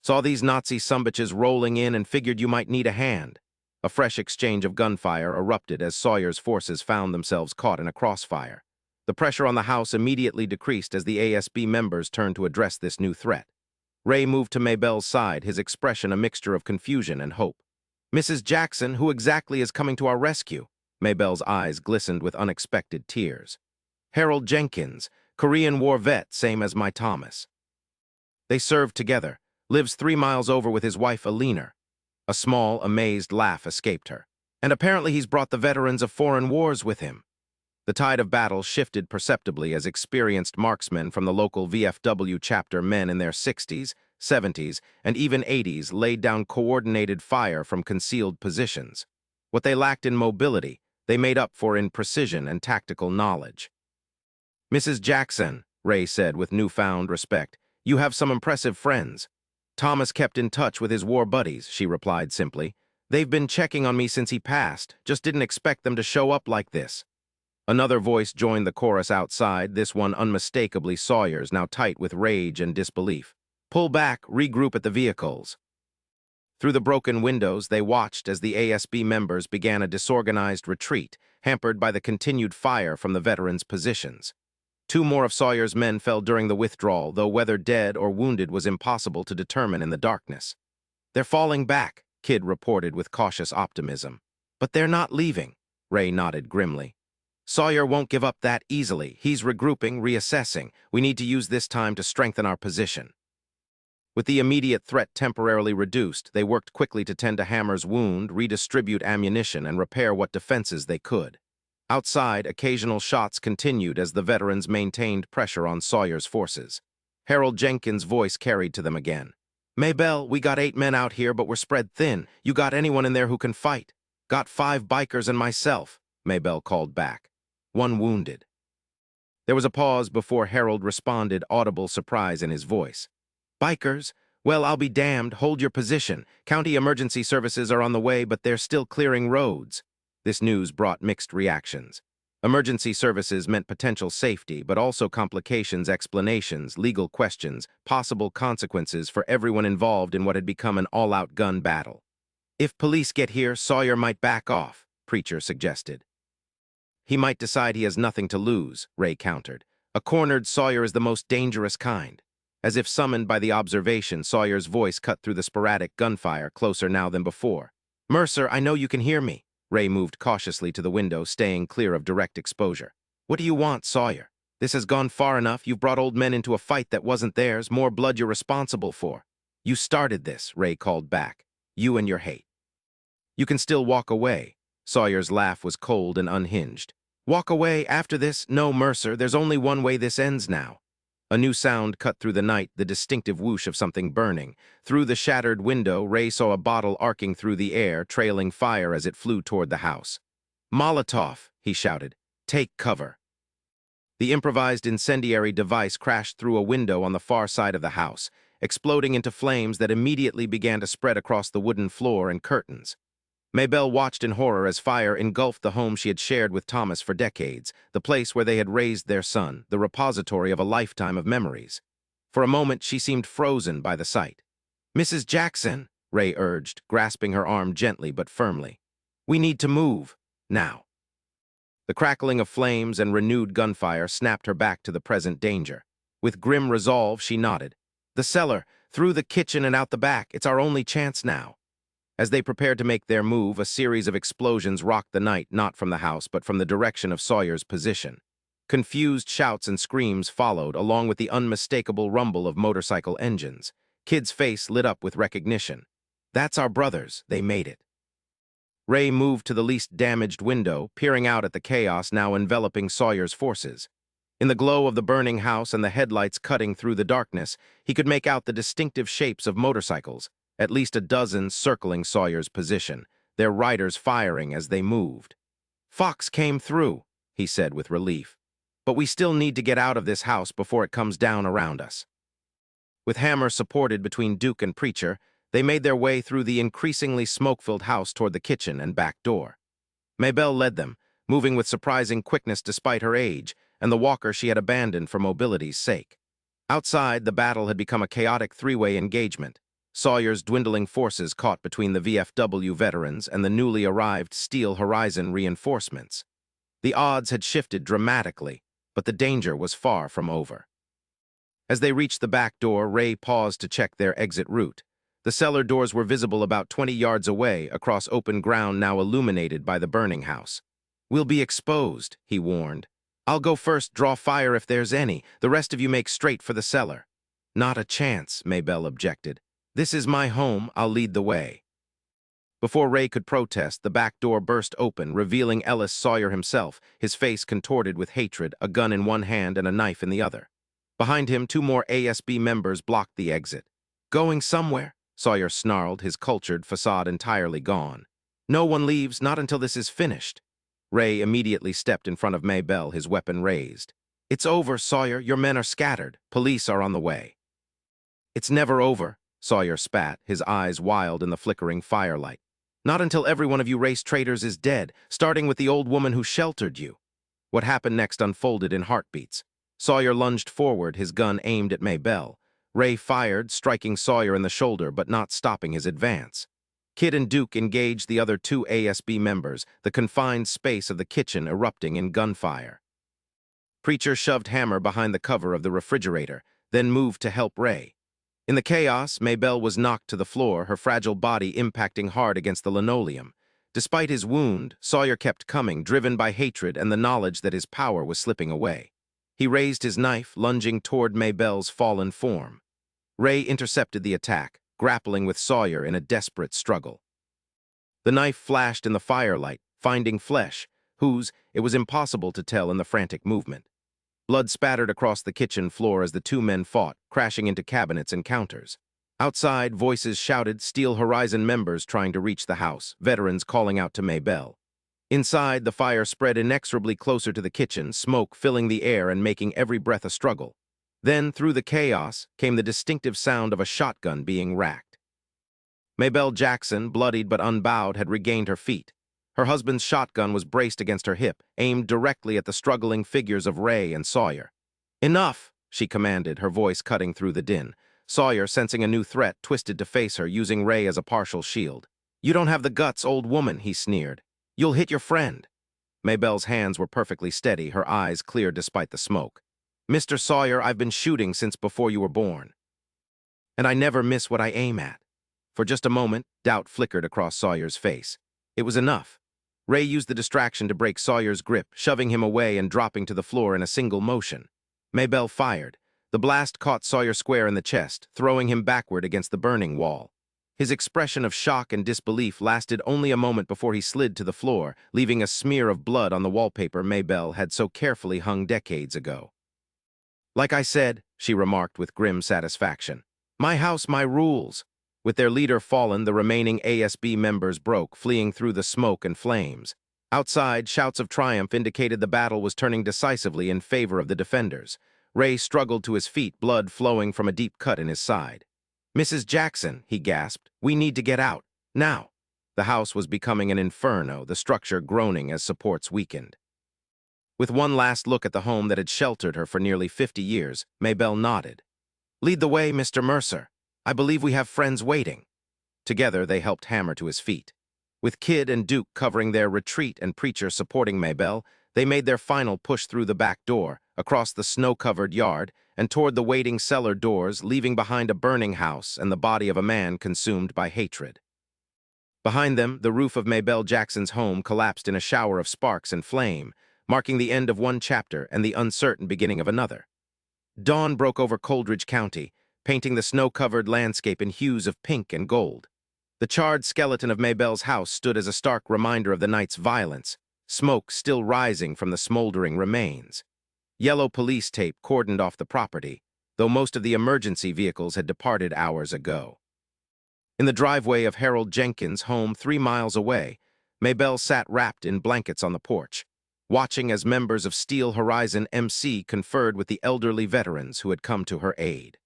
"Saw these Nazi sumbitches rolling in and figured you might need a hand." A fresh exchange of gunfire erupted as Sawyer's forces found themselves caught in a crossfire. The pressure on the house immediately decreased as the ASB members turned to address this new threat. Ray moved to Maybelle's side, his expression a mixture of confusion and hope. "Mrs. Jackson, who exactly is coming to our rescue?" Maybelle's eyes glistened with unexpected tears. "Harold Jenkins, Korean War vet, same as my Thomas. They served together, lives 3 miles over with his wife Alina." A small, amazed laugh escaped her. "And apparently he's brought the veterans of foreign wars with him." The tide of battle shifted perceptibly as experienced marksmen from the local VFW chapter, men in their 60s, 70s, and even 80s, laid down coordinated fire from concealed positions. What they lacked in mobility, they made up for in precision and tactical knowledge. "Mrs. Jackson," Ray said with newfound respect, "you have some impressive friends." "Thomas kept in touch with his war buddies," she replied simply. "They've been checking on me since he passed, just didn't expect them to show up like this." Another voice joined the chorus outside, this one unmistakably Sawyer's, now tight with rage and disbelief. "Pull back, regroup at the vehicles." Through the broken windows, they watched as the ASB members began a disorganized retreat, hampered by the continued fire from the veterans' positions. 2 more of Sawyer's men fell during the withdrawal, though whether dead or wounded was impossible to determine in the darkness. "They're falling back," Kidd reported with cautious optimism. "But they're not leaving," Ray nodded grimly. "Sawyer won't give up that easily. He's regrouping, reassessing. We need to use this time to strengthen our position." With the immediate threat temporarily reduced, they worked quickly to tend to Hammer's wound, redistribute ammunition, and repair what defenses they could. Outside, occasional shots continued as the veterans maintained pressure on Sawyer's forces. Harold Jenkins' voice carried to them again. "Maybelle, we got 8 men out here, but we're spread thin. You got anyone in there who can fight?" "Got 5 bikers and myself," Maybelle called back. "1 wounded." There was a pause before Harold responded, audible surprise in his voice. "Bikers? Well, I'll be damned. Hold your position. County emergency services are on the way, but they're still clearing roads." This news brought mixed reactions. Emergency services meant potential safety, but also complications, explanations, legal questions, possible consequences for everyone involved in what had become an all-out gun battle. "If police get here, Sawyer might back off," Preacher suggested. "He might decide he has nothing to lose," Ray countered. "A cornered Sawyer is the most dangerous kind." As if summoned by the observation, Sawyer's voice cut through the sporadic gunfire, closer now than before. "Mercer, I know you can hear me." Ray moved cautiously to the window, staying clear of direct exposure. "What do you want, Sawyer? This has gone far enough. You've brought old men into a fight that wasn't theirs, more blood you're responsible for." "You started this," Ray called back. "You and your hate." "You can still walk away." Sawyer's laugh was cold and unhinged. "Walk away after this? No, Mercer, there's only one way this ends now." A new sound cut through the night, the distinctive whoosh of something burning. Through the shattered window, Ray saw a bottle arcing through the air, trailing fire as it flew toward the house. "Molotov," he shouted. "Take cover." The improvised incendiary device crashed through a window on the far side of the house, exploding into flames that immediately began to spread across the wooden floor and curtains. Maybelle watched in horror as fire engulfed the home she had shared with Thomas for decades, the place where they had raised their son, the repository of a lifetime of memories. For a moment, she seemed frozen by the sight. "Mrs. Jackson," Ray urged, grasping her arm gently but firmly. "We need to move. Now." The crackling of flames and renewed gunfire snapped her back to the present danger. With grim resolve, she nodded. "The cellar, through the kitchen and out the back. It's our only chance now." As they prepared to make their move, a series of explosions rocked the night, not from the house, but from the direction of Sawyer's position. Confused shouts and screams followed, along with the unmistakable rumble of motorcycle engines. Kidd's face lit up with recognition. "That's our brothers. They made it." Ray moved to the least damaged window, peering out at the chaos now enveloping Sawyer's forces. In the glow of the burning house and the headlights cutting through the darkness, he could make out the distinctive shapes of motorcycles, at least a dozen circling Sawyer's position, their riders firing as they moved. "Fox came through," he said with relief. "But we still need to get out of this house before it comes down around us." With Hammer supported between Duke and Preacher, they made their way through the increasingly smoke-filled house toward the kitchen and back door. Maybelle led them, moving with surprising quickness despite her age and the walker she had abandoned for mobility's sake. Outside, the battle had become a chaotic three-way engagement. Sawyer's dwindling forces caught between the VFW veterans and the newly arrived Steel Horizon reinforcements. The odds had shifted dramatically, but the danger was far from over. As they reached the back door, Ray paused to check their exit route. The cellar doors were visible about 20 yards away, across open ground now illuminated by the burning house. "We'll be exposed," he warned. "I'll go first, draw fire if there's any. The rest of you make straight for the cellar." "Not a chance," Maybelle objected. "This is my home. I'll lead the way." Before Ray could protest, the back door burst open, revealing Ellis Sawyer himself, his face contorted with hatred, a gun in one hand and a knife in the other. Behind him, 2 more ASB members blocked the exit. "Going somewhere?" Sawyer snarled, his cultured facade entirely gone. "No one leaves, not until this is finished." Ray immediately stepped in front of Maybelle, his weapon raised. "It's over, Sawyer. Your men are scattered. Police are on the way." "It's never over," Sawyer spat, his eyes wild in the flickering firelight. "Not until every one of you race traitors is dead, starting with the old woman who sheltered you." What happened next unfolded in heartbeats. Sawyer lunged forward, his gun aimed at Maybelle. Ray fired, striking Sawyer in the shoulder but not stopping his advance. Kid and Duke engaged the other 2 ASB members, the confined space of the kitchen erupting in gunfire. Preacher shoved Hammer behind the cover of the refrigerator, then moved to help Ray. In the chaos, Maybelle was knocked to the floor, her fragile body impacting hard against the linoleum. Despite his wound, Sawyer kept coming, driven by hatred and the knowledge that his power was slipping away. He raised his knife, lunging toward Maybelle's fallen form. Ray intercepted the attack, grappling with Sawyer in a desperate struggle. The knife flashed in the firelight, finding flesh, whose it was impossible to tell in the frantic movement. Blood spattered across the kitchen floor as the 2 men fought, crashing into cabinets and counters. Outside, voices shouted, Steel Horizon members trying to reach the house, veterans calling out to Maybelle. Inside, the fire spread inexorably closer to the kitchen, smoke filling the air and making every breath a struggle. Then, through the chaos, came the distinctive sound of a shotgun being racked. Maybelle Jackson, bloodied but unbowed, had regained her feet. Her husband's shotgun was braced against her hip, aimed directly at the struggling figures of Ray and Sawyer. "Enough!" she commanded, her voice cutting through the din. Sawyer, sensing a new threat, twisted to face her, using Ray as a partial shield. "You don't have the guts, old woman," he sneered. "You'll hit your friend." Maybelle's hands were perfectly steady, her eyes clear despite the smoke. "Mr. Sawyer, I've been shooting since before you were born. And I never miss what I aim at." For just a moment, doubt flickered across Sawyer's face. It was enough. Ray used the distraction to break Sawyer's grip, shoving him away and dropping to the floor in a single motion. Maybelle fired. The blast caught Sawyer square in the chest, throwing him backward against the burning wall. His expression of shock and disbelief lasted only a moment before he slid to the floor, leaving a smear of blood on the wallpaper Maybelle had so carefully hung decades ago. "Like I said," she remarked with grim satisfaction, "my house, my rules." With their leader fallen, the remaining ASB members broke, fleeing through the smoke and flames. Outside, shouts of triumph indicated the battle was turning decisively in favor of the defenders. Ray struggled to his feet, blood flowing from a deep cut in his side. "Mrs. Jackson," he gasped, "we need to get out. Now." The house was becoming an inferno, the structure groaning as supports weakened. With one last look at the home that had sheltered her for nearly 50 years, Maybelle nodded. "Lead the way, Mr. Mercer. I believe we have friends waiting." Together, they helped Hammer to his feet. With Kid and Duke covering their retreat and Preacher supporting Maybelle, they made their final push through the back door, across the snow-covered yard, and toward the waiting cellar doors, leaving behind a burning house and the body of a man consumed by hatred. Behind them, the roof of Maybelle Jackson's home collapsed in a shower of sparks and flame, marking the end of one chapter and the uncertain beginning of another. Dawn broke over Coldridge County, painting the snow-covered landscape in hues of pink and gold. The charred skeleton of Maybelle's house stood as a stark reminder of the night's violence, smoke still rising from the smoldering remains. Yellow police tape cordoned off the property, though most of the emergency vehicles had departed hours ago. In the driveway of Harold Jenkins' home 3 miles away, Maybelle sat wrapped in blankets on the porch, watching as members of Steel Horizon MC conferred with the elderly veterans who had come to her aid.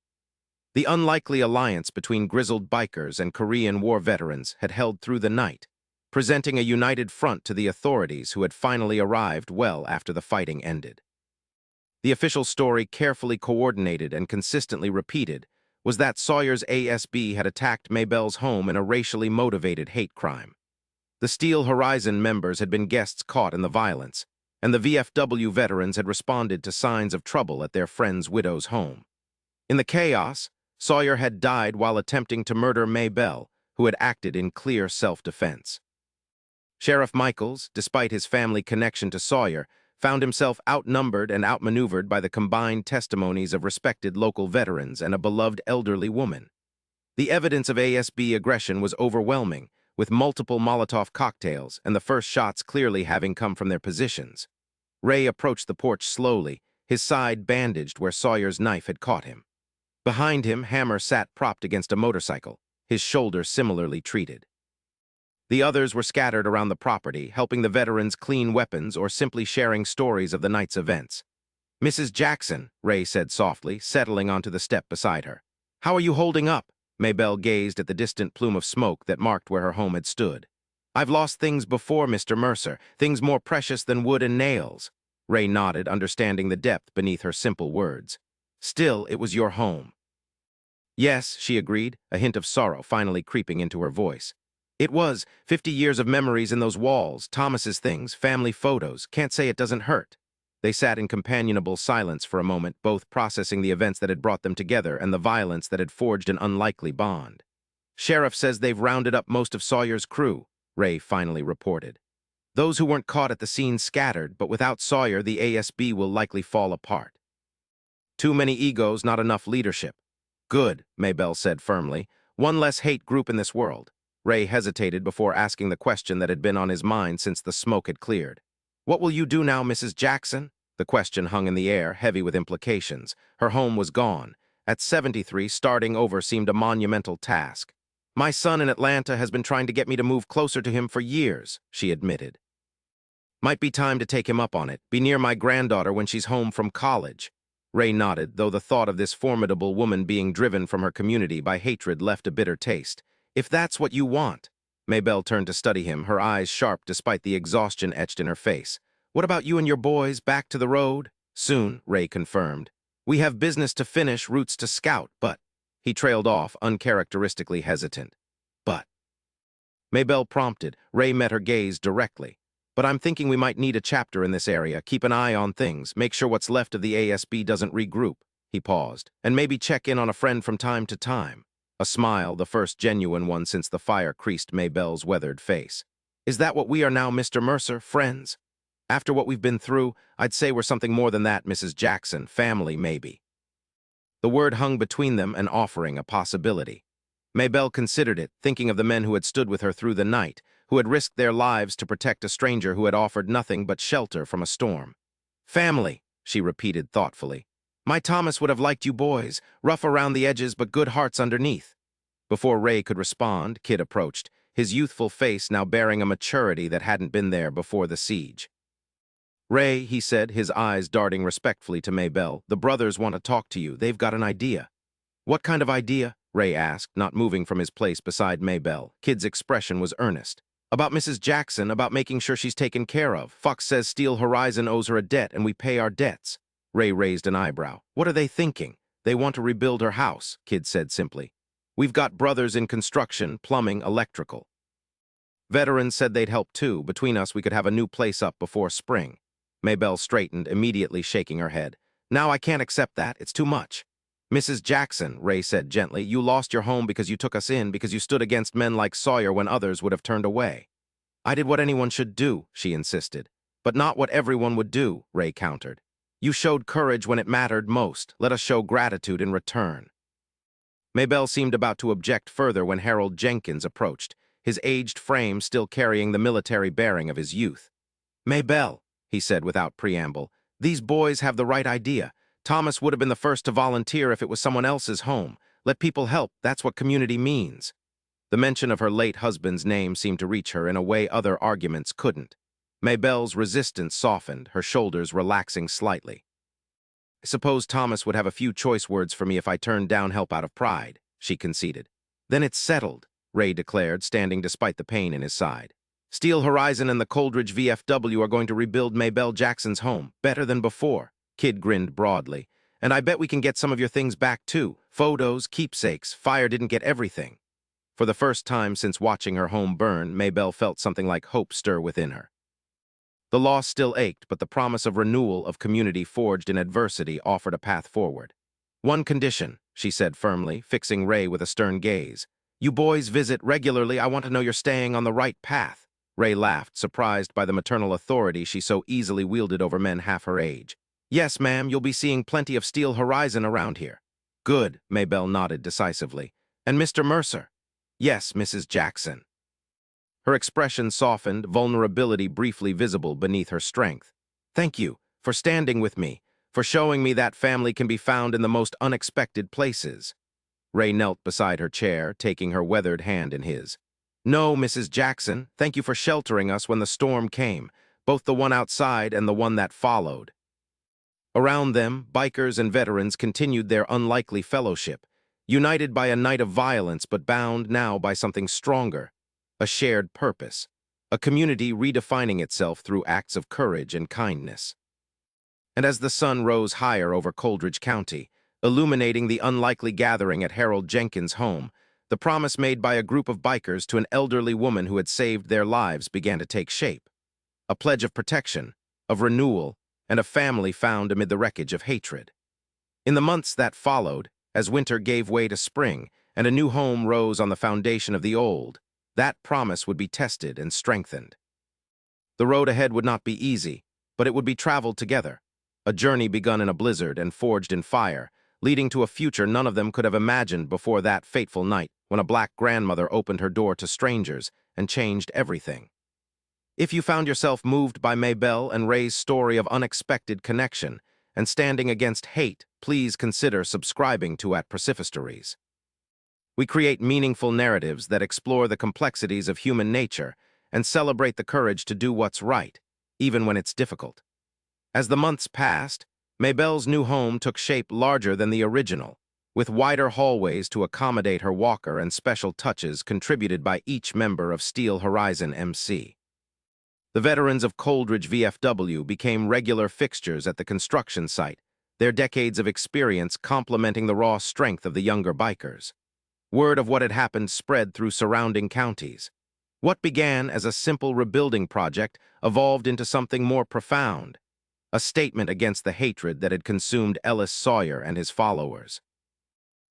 The unlikely alliance between grizzled bikers and Korean War veterans had held through the night, presenting a united front to the authorities who had finally arrived well after the fighting ended. The official story, carefully coordinated and consistently repeated, was that Sawyer's ASB had attacked Maybelle's home in a racially motivated hate crime. The Steel Horizon members had been guests caught in the violence, and the VFW veterans had responded to signs of trouble at their friend's widow's home. In the chaos, Sawyer had died while attempting to murder Maybelle, who had acted in clear self-defense. Sheriff Michaels, despite his family connection to Sawyer, found himself outnumbered and outmaneuvered by the combined testimonies of respected local veterans and a beloved elderly woman. The evidence of ASB aggression was overwhelming, with multiple Molotov cocktails and the first shots clearly having come from their positions. Ray approached the porch slowly, his side bandaged where Sawyer's knife had caught him. Behind him, Hammer sat propped against a motorcycle, his shoulder similarly treated. The others were scattered around the property, helping the veterans clean weapons or simply sharing stories of the night's events. "Mrs. Jackson," Ray said softly, settling onto the step beside her. "How are you holding up?" Maybelle gazed at the distant plume of smoke that marked where her home had stood. "I've lost things before, Mr. Mercer, things more precious than wood and nails." Ray nodded, understanding the depth beneath her simple words. "Still, it was your home." "Yes," she agreed, a hint of sorrow finally creeping into her voice. "It was 50 years of memories in those walls, Thomas's things, family photos. Can't say it doesn't hurt." They sat in companionable silence for a moment, both processing the events that had brought them together and the violence that had forged an unlikely bond. "Sheriff says they've rounded up most of Sawyer's crew," Ray finally reported. "Those who weren't caught at the scene scattered, but without Sawyer, the ASB will likely fall apart." "Too many egos, not enough leadership." "Good," Maybelle said firmly. "One less hate group in this world." Ray hesitated before asking the question that had been on his mind since the smoke had cleared. "What will you do now, Mrs. Jackson?" The question hung in the air, heavy with implications. Her home was gone. At 73, starting over seemed a monumental task. "My son in Atlanta has been trying to get me to move closer to him for years," she admitted. "Might be time to take him up on it, be near my granddaughter when she's home from college." Ray nodded, though the thought of this formidable woman being driven from her community by hatred left a bitter taste. "If that's what you want." Maybelle turned to study him, her eyes sharp despite the exhaustion etched in her face. "What about you and your boys, back to the road?" "Soon," Ray confirmed. "We have business to finish, routes to scout, but—" He trailed off, uncharacteristically hesitant. "But—" Maybelle prompted. Ray met her gaze directly. "But I'm thinking we might need a chapter in this area, keep an eye on things, make sure what's left of the ASB doesn't regroup." He paused. "And maybe check in on a friend from time to time." A smile, the first genuine one since the fire creased Maybelle's weathered face. "Is that what we are now, Mr. Mercer, friends?" "After what we've been through, I'd say we're something more than that, Mrs. Jackson. Family, maybe." The word hung between them, an offering, a possibility. Maybelle considered it, thinking of the men who had stood with her through the night, who had risked their lives to protect a stranger who had offered nothing but shelter from a storm. "Family," she repeated thoughtfully. "My Thomas would have liked you boys, rough around the edges but good hearts underneath." Before Ray could respond, Kid approached, his youthful face now bearing a maturity that hadn't been there before the siege. "Ray," he said, his eyes darting respectfully to Maybelle, "the brothers want to talk to you. They've got an idea." "What kind of idea?" Ray asked, not moving from his place beside Maybelle. Kid's expression was earnest. "About Mrs. Jackson, about making sure she's taken care of. Fox says Steel Horizon owes her a debt and we pay our debts." Ray raised an eyebrow. "What are they thinking?" "They want to rebuild her house," Kid said simply. "We've got brothers in construction, plumbing, electrical. Veterans said they'd help too. Between us, we could have a new place up before spring." Maybelle straightened, immediately shaking her head. "Now I can't accept that. It's too much." "Mrs. Jackson," Ray said gently, "you lost your home because you took us in, because you stood against men like Sawyer when others would have turned away." "I did what anyone should do," she insisted. "But not what everyone would do," Ray countered. "You showed courage when it mattered most. Let us show gratitude in return." Maybelle seemed about to object further when Harold Jenkins approached, his aged frame still carrying the military bearing of his youth. "Maybelle," he said without preamble, "these boys have the right idea. Thomas would have been the first to volunteer if it was someone else's home. Let people help, that's what community means." The mention of her late husband's name seemed to reach her in a way other arguments couldn't. Maybelle's resistance softened, her shoulders relaxing slightly. "I suppose Thomas would have a few choice words for me if I turned down help out of pride," she conceded. "Then it's settled," Ray declared, standing despite the pain in his side. "Steel Horizon and the Coldridge VFW are going to rebuild Maybelle Jackson's home, better than before." Kid grinned broadly. "And I bet we can get some of your things back, too. Photos, keepsakes. Fire didn't get everything." For the first time since watching her home burn, Maybelle felt something like hope stir within her. The loss still ached, but the promise of renewal of community forged in adversity offered a path forward. "One condition," she said firmly, fixing Ray with a stern gaze. "You boys visit regularly. I want to know you're staying on the right path." Ray laughed, surprised by the maternal authority she so easily wielded over men half her age. "Yes, ma'am, you'll be seeing plenty of Steel Horizon around here." "Good," Maybelle nodded decisively. "And Mr. Mercer?" "Yes, Mrs. Jackson." Her expression softened, vulnerability briefly visible beneath her strength. "Thank you for standing with me, for showing me that family can be found in the most unexpected places." Ray knelt beside her chair, taking her weathered hand in his. "No, Mrs. Jackson, thank you for sheltering us when the storm came, both the one outside and the one that followed." Around them, bikers and veterans continued their unlikely fellowship, united by a night of violence but bound now by something stronger, a shared purpose, a community redefining itself through acts of courage and kindness. And as the sun rose higher over Coldridge County, illuminating the unlikely gathering at Harold Jenkins' home, the promise made by a group of bikers to an elderly woman who had saved their lives began to take shape. A pledge of protection, of renewal, and a family found amid the wreckage of hatred. In the months that followed, as winter gave way to spring and a new home rose on the foundation of the old, that promise would be tested and strengthened. The road ahead would not be easy, but it would be traveled together, a journey begun in a blizzard and forged in fire, leading to a future none of them could have imagined before that fateful night when a black grandmother opened her door to strangers and changed everything. If you found yourself moved by Maybelle and Ray's story of unexpected connection and standing against hate, please consider subscribing to At Preciphistories. We create meaningful narratives that explore the complexities of human nature and celebrate the courage to do what's right, even when it's difficult. As the months passed, Maybelle's new home took shape larger than the original, with wider hallways to accommodate her walker and special touches contributed by each member of Steel Horizon MC. The veterans of Coldridge VFW became regular fixtures at the construction site, their decades of experience complementing the raw strength of the younger bikers. Word of what had happened spread through surrounding counties. What began as a simple rebuilding project evolved into something more profound, a statement against the hatred that had consumed Ellis Sawyer and his followers.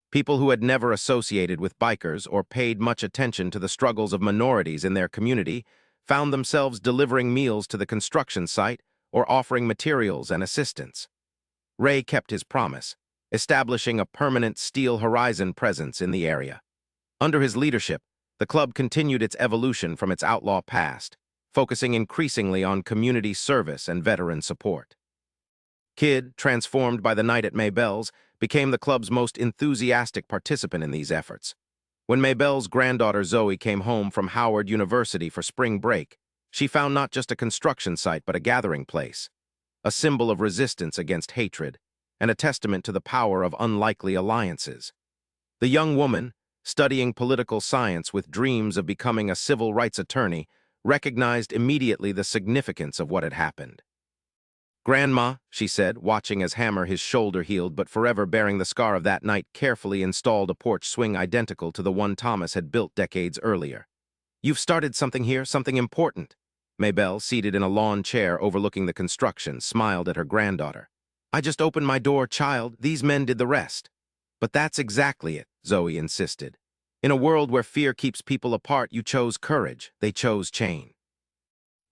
People who had never associated with bikers or paid much attention to the struggles of minorities in their community found themselves delivering meals to the construction site or offering materials and assistance. Ray kept his promise, establishing a permanent Steel Horizon presence in the area. Under his leadership, the club continued its evolution from its outlaw past, focusing increasingly on community service and veteran support. Kid, transformed by the night at Maybelle's, became the club's most enthusiastic participant in these efforts. When Maybelle's granddaughter Zoe came home from Howard University for spring break, she found not just a construction site but a gathering place, a symbol of resistance against hatred, and a testament to the power of unlikely alliances. The young woman, studying political science with dreams of becoming a civil rights attorney, recognized immediately the significance of what had happened. "Grandma," she said, watching as Hammer, his shoulder healed but forever bearing the scar of that night, carefully installed a porch swing identical to the one Thomas had built decades earlier. "You've started something here, something important." Maybelle, seated in a lawn chair overlooking the construction, smiled at her granddaughter. "I just opened my door, child. These men did the rest." "But that's exactly it," Zoe insisted. "In a world where fear keeps people apart, you chose courage. They chose change.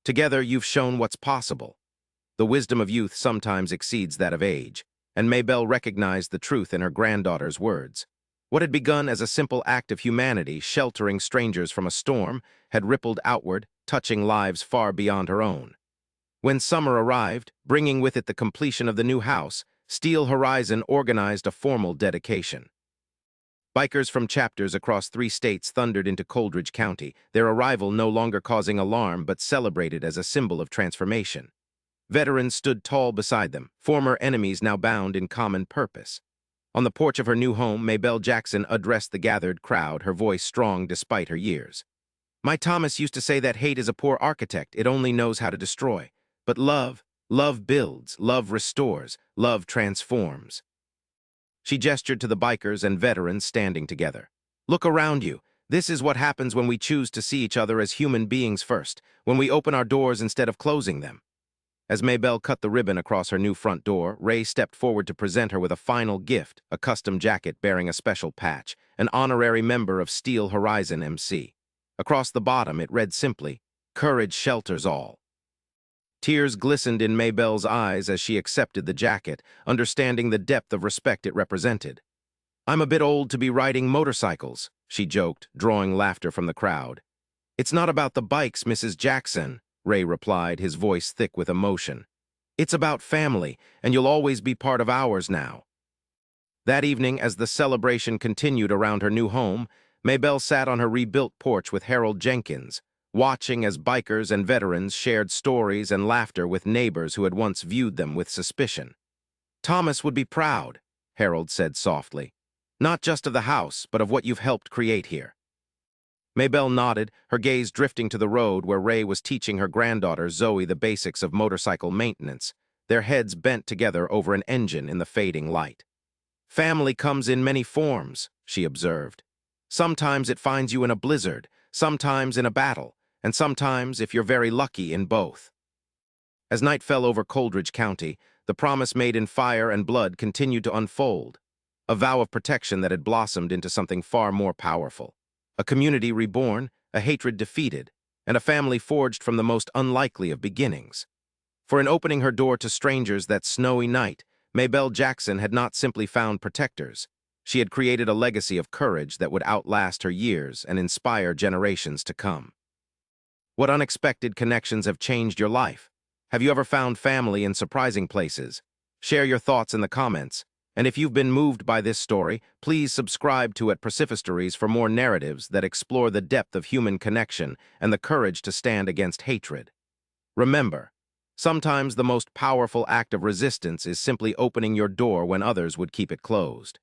Together, you've shown what's possible." The wisdom of youth sometimes exceeds that of age, and Maybelle recognized the truth in her granddaughter's words. What had begun as a simple act of humanity, sheltering strangers from a storm, had rippled outward, touching lives far beyond her own. When summer arrived, bringing with it the completion of the new house, Steel Horizon organized a formal dedication. Bikers from chapters across 3 states thundered into Coldridge County, their arrival no longer causing alarm but celebrated as a symbol of transformation. Veterans stood tall beside them, former enemies now bound in common purpose. On the porch of her new home, Maybelle Jackson addressed the gathered crowd, her voice strong despite her years. "My Thomas used to say that hate is a poor architect, it only knows how to destroy. But love builds, love restores, love transforms." She gestured to the bikers and veterans standing together. "Look around you. This is what happens when we choose to see each other as human beings first, when we open our doors instead of closing them." As Maybelle cut the ribbon across her new front door, Ray stepped forward to present her with a final gift, a custom jacket bearing a special patch, an honorary member of Steel Horizon MC. Across the bottom, it read simply, "Courage shelters all." Tears glistened in Maybelle's eyes as she accepted the jacket, understanding the depth of respect it represented. "I'm a bit old to be riding motorcycles," she joked, drawing laughter from the crowd. "It's not about the bikes, Mrs. Jackson," Ray replied, his voice thick with emotion. "It's about family, and you'll always be part of ours now." That evening, as the celebration continued around her new home, Maybelle sat on her rebuilt porch with Harold Jenkins, watching as bikers and veterans shared stories and laughter with neighbors who had once viewed them with suspicion. "Thomas would be proud," Harold said softly, "not just of the house, but of what you've helped create here." Maybelle nodded, her gaze drifting to the road where Ray was teaching her granddaughter Zoe the basics of motorcycle maintenance, their heads bent together over an engine in the fading light. "Family comes in many forms," she observed. "Sometimes it finds you in a blizzard, sometimes in a battle, and sometimes, if you're very lucky, in both." As night fell over Coldridge County, the promise made in fire and blood continued to unfold, a vow of protection that had blossomed into something far more powerful. A community reborn, a hatred defeated, and a family forged from the most unlikely of beginnings. For in opening her door to strangers that snowy night, Maybelle Jackson had not simply found protectors. She had created a legacy of courage that would outlast her years and inspire generations to come. What unexpected connections have changed your life? Have you ever found family in surprising places? Share your thoughts in the comments. And if you've been moved by this story, please subscribe to At Pacifist Stories for more narratives that explore the depth of human connection and the courage to stand against hatred. Remember, sometimes the most powerful act of resistance is simply opening your door when others would keep it closed.